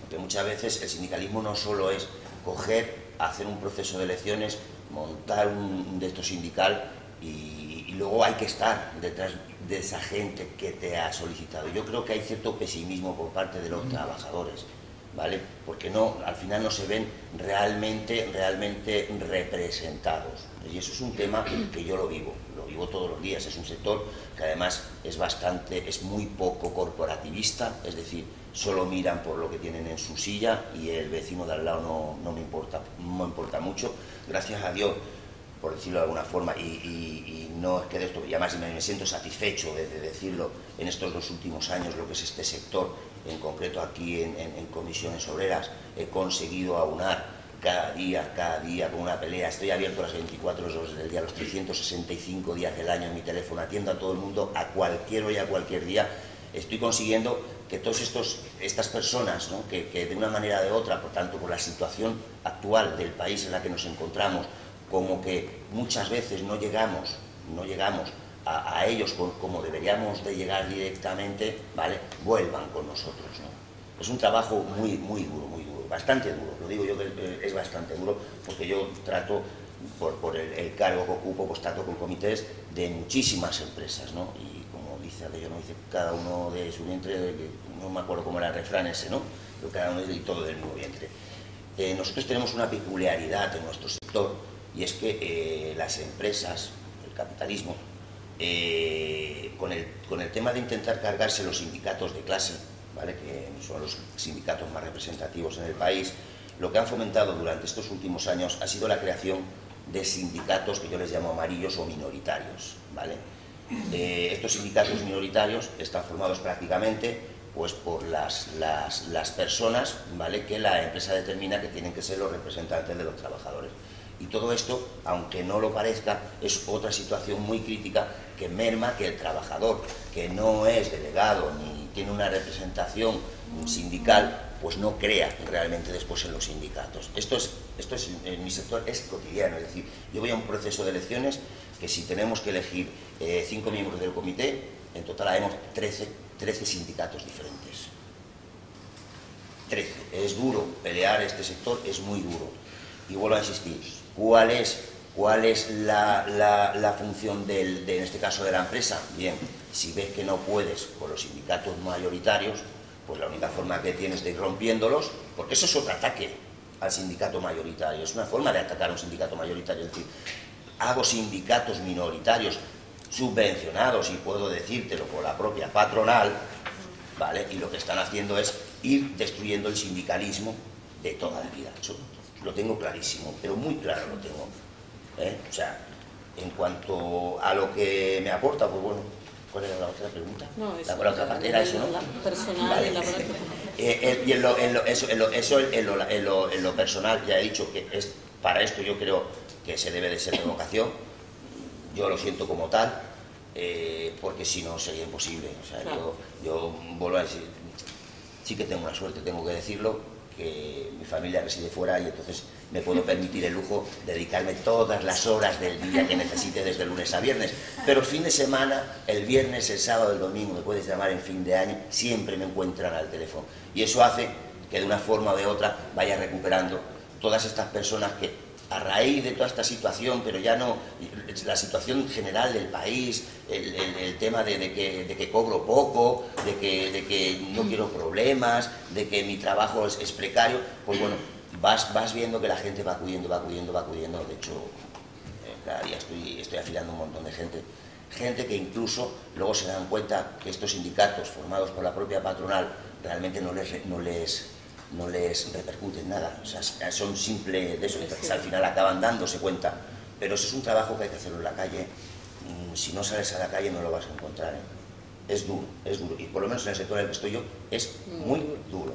porque muchas veces el sindicalismo no solo es coger, hacer un proceso de elecciones, montar un de estos sindical y luego hay que estar detrás de esa gente que te ha solicitado. Yo creo que hay cierto pesimismo por parte de los trabajadores, ¿vale? Porque al final no se ven realmente representados. Y eso es un tema que yo lo vivo todos los días. Es un sector que además es muy poco corporativista, es decir, solo miran por lo que tienen en su silla y el vecino de al lado no me importa mucho, gracias a Dios, por decirlo de alguna forma, y no es que de esto, y además me siento satisfecho de decirlo, en estos 2 últimos años, lo que es este sector, en concreto aquí en Comisiones Obreras, he conseguido aunar cada día con una pelea. Estoy abierto las 24 horas del día, los 365 días del año en mi teléfono, atiendo a todo el mundo a cualquier hora y a cualquier día. Estoy consiguiendo que todas estas personas, ¿no? que de una manera o de otra, por tanto por la situación actual del país en la que nos encontramos, como que muchas veces no llegamos a ellos como deberíamos de llegar directamente, ¿vale? Vuelvan con nosotros, ¿no? Es un trabajo muy duro, bastante duro, lo digo yo que es bastante duro, porque yo trato, por el cargo que ocupo, pues trato con comités de muchísimas empresas, ¿no? Y como dice aquello, ¿no? Dice cada uno de su vientre, no me acuerdo cómo era el refrán ese, ¿no? Pero cada uno y todo del mismo vientre. Nosotros tenemos una peculiaridad en nuestro sector, y es que las empresas, el capitalismo, con el tema de intentar cargarse los sindicatos de clase, ¿vale? Que son los sindicatos más representativos en el país, lo que han fomentado durante estos últimos años ha sido la creación de sindicatos que yo les llamo amarillos o minoritarios, ¿vale? Estos sindicatos minoritarios están formados prácticamente pues, por las personas, ¿vale? Que la empresa determina que tienen que ser los representantes de los trabajadores. Y todo esto, aunque no lo parezca, es otra situación muy crítica que merma que el trabajador, que no es delegado ni tiene una representación sindical, pues no crea realmente después en los sindicatos. Esto es en mi sector es cotidiano, es decir, yo voy a un proceso de elecciones que si tenemos que elegir 5 miembros del comité, en total haremos 13 sindicatos diferentes. 13. Es duro pelear este sector, es muy duro. Y vuelvo a insistir, ¿cuál es la función en este caso de la empresa? Bien, si ves que no puedes con los sindicatos mayoritarios, pues la única forma que tienes de ir rompiéndolos, porque eso es otro ataque al sindicato mayoritario, es una forma de atacar a un sindicato mayoritario, es decir, hago sindicatos minoritarios subvencionados, y puedo decírtelo, por la propia patronal, ¿vale? Y lo que están haciendo es ir destruyendo el sindicalismo de toda la vida. Eso lo tengo clarísimo, pero muy claro lo tengo. O sea, en cuanto a lo que me aporta, pues bueno, ¿cuál era la otra pregunta? No, la otra parte era eso, ¿no? La personal, vale. Y la y en lo personal, ya he dicho que para esto yo creo que se debe de ser de vocación. Yo lo siento como tal, porque si no sería imposible. O sea, claro. yo vuelvo a decir, sí que tengo una suerte, tengo que decirlo, que mi familia reside fuera y entonces me puedo permitir el lujo de dedicarme todas las horas del día que necesite desde lunes a viernes, pero el fin de semana, el viernes, el sábado, el domingo, me puedes llamar en fin de año, siempre me encuentran al teléfono, y eso hace que de una forma o de otra vaya recuperando todas estas personas que a raíz de toda esta situación, pero ya no, la situación general del país, el tema de que cobro poco, de que no quiero problemas, de que mi trabajo es precario, pues bueno, vas viendo que la gente va acudiendo, de hecho, cada día estoy afiliando un montón de gente que incluso luego se dan cuenta que estos sindicatos formados por la propia patronal realmente no les repercute en nada, o sea, son simple de eso, entonces al final acaban dándose cuenta, pero eso es un trabajo que hay que hacerlo en la calle, si no sales a la calle no lo vas a encontrar, es duro, y por lo menos en el sector en el que estoy yo es muy duro,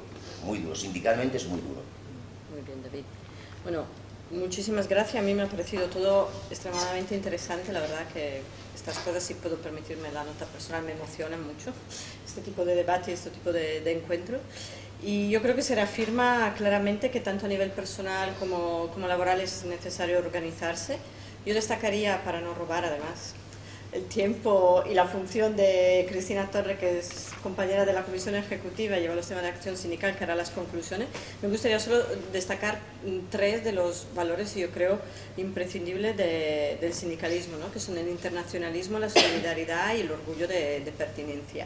sindicalmente es muy duro. Muy bien, David. Bueno, muchísimas gracias, a mí me ha parecido todo extremadamente interesante, la verdad que estas cosas, si puedo permitirme la nota personal, me emocionan mucho, este tipo de debate y este tipo de encuentro. Y yo creo que se reafirma claramente que tanto a nivel personal como laboral es necesario organizarse. Yo destacaría, para no robar además, el tiempo y la función de Cristina Torre, que es compañera de la Comisión Ejecutiva y lleva los temas de acción sindical, que hará las conclusiones. Me gustaría solo destacar 3 de los valores, yo creo, imprescindibles del sindicalismo, ¿no? Que son el internacionalismo, la solidaridad y el orgullo de pertinencia.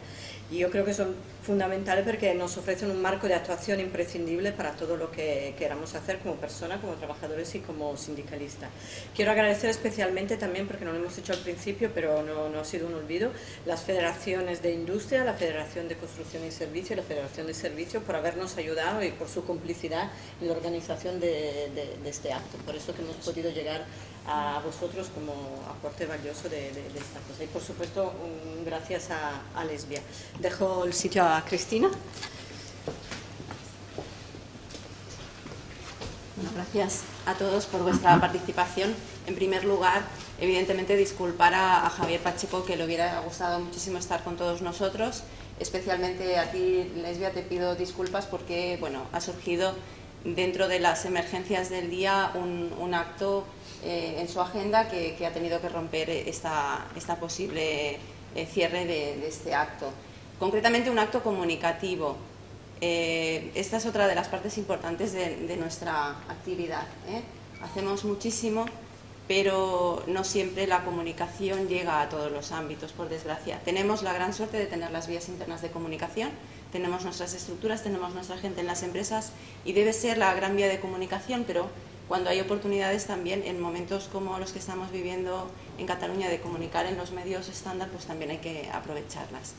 Y yo creo que son fundamentales porque nos ofrecen un marco de actuación imprescindible para todo lo que queramos hacer como persona, como trabajadores y como sindicalistas. Quiero agradecer especialmente también, porque no lo hemos hecho al principio, pero no ha sido un olvido, las federaciones de industria, la Federación de Construcción y Servicio y la Federación de Servicios por habernos ayudado y por su complicidad en la organización de este acto. Por eso que hemos podido llegar a vosotros como aporte valioso de esta cosa. Y por supuesto, gracias a Lesbia. Dejo el sitio a Cristina. Bueno, gracias a todos por vuestra participación. En primer lugar, evidentemente disculpar a Javier Pacheco, que le hubiera gustado muchísimo estar con todos nosotros. Especialmente a ti, Lesbia, te pido disculpas porque bueno, ha surgido dentro de las emergencias del día un acto en su agenda que ha tenido que romper esta posible cierre de este acto. Concretamente un acto comunicativo. Esta es otra de las partes importantes de nuestra actividad. Hacemos muchísimo, pero no siempre la comunicación llega a todos los ámbitos, por desgracia. Tenemos la gran suerte de tener las vías internas de comunicación, tenemos nuestras estructuras, tenemos nuestra gente en las empresas y debe ser la gran vía de comunicación, pero cuando hay oportunidades también en momentos como los que estamos viviendo en Cataluña de comunicar en los medios estándar, pues también hay que aprovecharlas.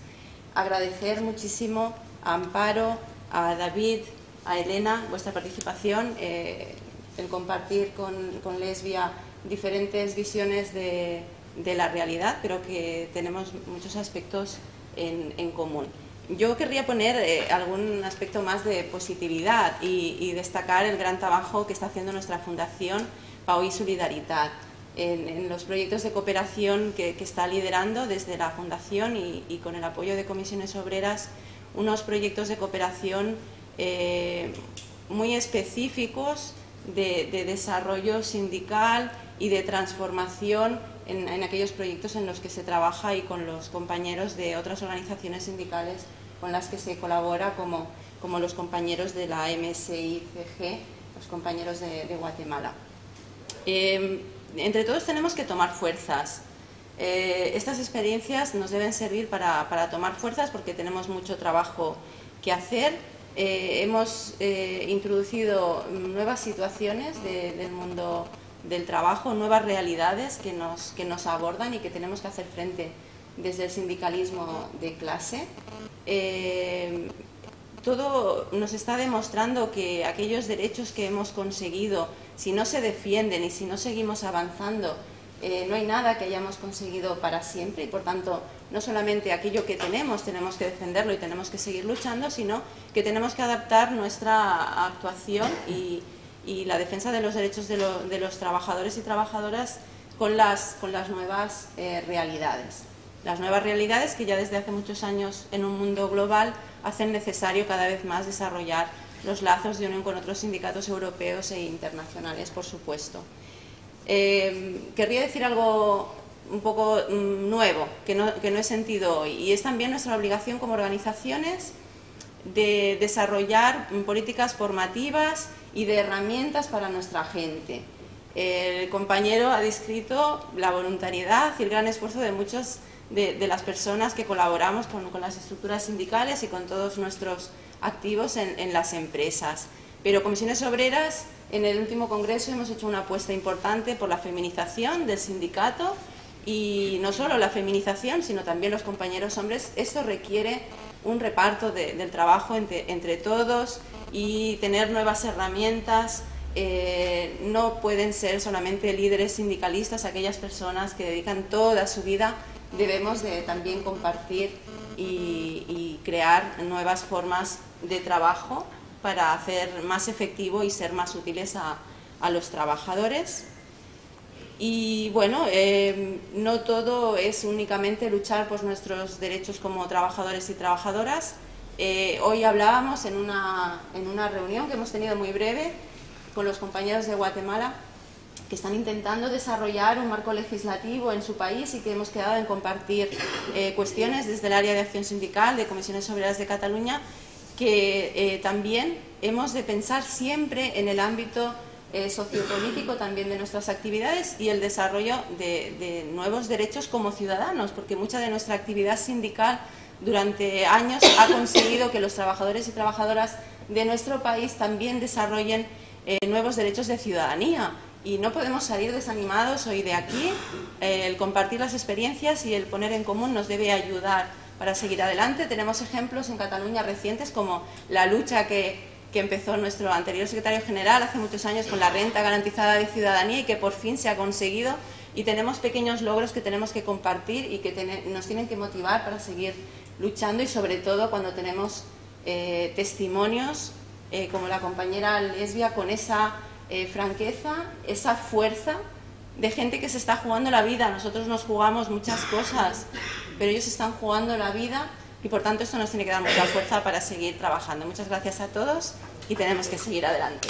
Agradecer muchísimo a Amparo, a David, a Elena vuestra participación, el compartir con Lesbia diferentes visiones de la realidad, pero que tenemos muchos aspectos en común. Yo querría poner algún aspecto más de positividad y destacar el gran trabajo que está haciendo nuestra Fundación Pau i Solidaritat en los proyectos de cooperación que está liderando desde la Fundación y con el apoyo de Comisiones Obreras, unos proyectos de cooperación muy específicos de desarrollo sindical y de transformación en aquellos proyectos en los que se trabaja y con los compañeros de otras organizaciones sindicales con las que se colabora, como los compañeros de la MSICG, los compañeros de Guatemala. Entre todos tenemos que tomar fuerzas. Estas experiencias nos deben servir para tomar fuerzas porque tenemos mucho trabajo que hacer. Hemos introducido nuevas situaciones del mundo del trabajo, nuevas realidades que nos abordan y que tenemos que hacer frente desde el sindicalismo de clase. Todo nos está demostrando que aquellos derechos que hemos conseguido, si no se defienden y si no seguimos avanzando, no hay nada que hayamos conseguido para siempre y por tanto no solamente aquello que tenemos que defenderlo y tenemos que seguir luchando, sino que tenemos que adaptar nuestra actuación y la defensa de los derechos de los trabajadores y trabajadoras con las nuevas realidades. Las nuevas realidades que ya desde hace muchos años en un mundo global hacen necesario cada vez más desarrollar los lazos de unión con otros sindicatos europeos e internacionales, por supuesto. Querría decir algo un poco nuevo, que no he sentido hoy, y es también nuestra obligación como organizaciones de desarrollar políticas formativas y de herramientas para nuestra gente. El compañero ha descrito la voluntariedad y el gran esfuerzo de muchas de las personas que colaboramos con las estructuras sindicales y con todos nuestros activos en las empresas. Pero Comisiones Obreras, en el último congreso hemos hecho una apuesta importante por la feminización del sindicato, y no solo la feminización, sino también los compañeros hombres. Esto requiere un reparto del trabajo entre todos y tener nuevas herramientas. No pueden ser solamente líderes sindicalistas aquellas personas que dedican toda su vida. Debemos de también compartir y crear nuevas formas de trabajo para hacer más efectivo y ser más útiles a los trabajadores. Y bueno, no todo es únicamente luchar por nuestros derechos como trabajadores y trabajadoras. Hoy hablábamos en una reunión que hemos tenido muy breve con los compañeros de Guatemala, que están intentando desarrollar un marco legislativo en su país, y que hemos quedado en compartir cuestiones desde el área de acción sindical de Comisiones Obreras de Cataluña, que también hemos de pensar siempre en el ámbito sociopolítico también de nuestras actividades y el desarrollo de nuevos derechos como ciudadanos, porque mucha de nuestra actividad sindical durante años ha conseguido que los trabajadores y trabajadoras de nuestro país también desarrollen nuevos derechos de ciudadanía, y no podemos salir desanimados hoy de aquí. El compartir las experiencias y el poner en común nos debe ayudar para seguir adelante. Tenemos ejemplos en Cataluña recientes, como la lucha que empezó nuestro anterior secretario general hace muchos años con la renta garantizada de ciudadanía, y que por fin se ha conseguido, y tenemos pequeños logros que tenemos que compartir y que nos tienen que motivar para seguir luchando, y sobre todo cuando tenemos testimonios como la compañera Lesbia, con esa franqueza, esa fuerza de gente que se está jugando la vida. Nosotros nos jugamos muchas cosas, pero ellos están jugando la vida, y por tanto esto nos tiene que dar mucha fuerza para seguir trabajando. Muchas gracias a todos, y tenemos que seguir adelante.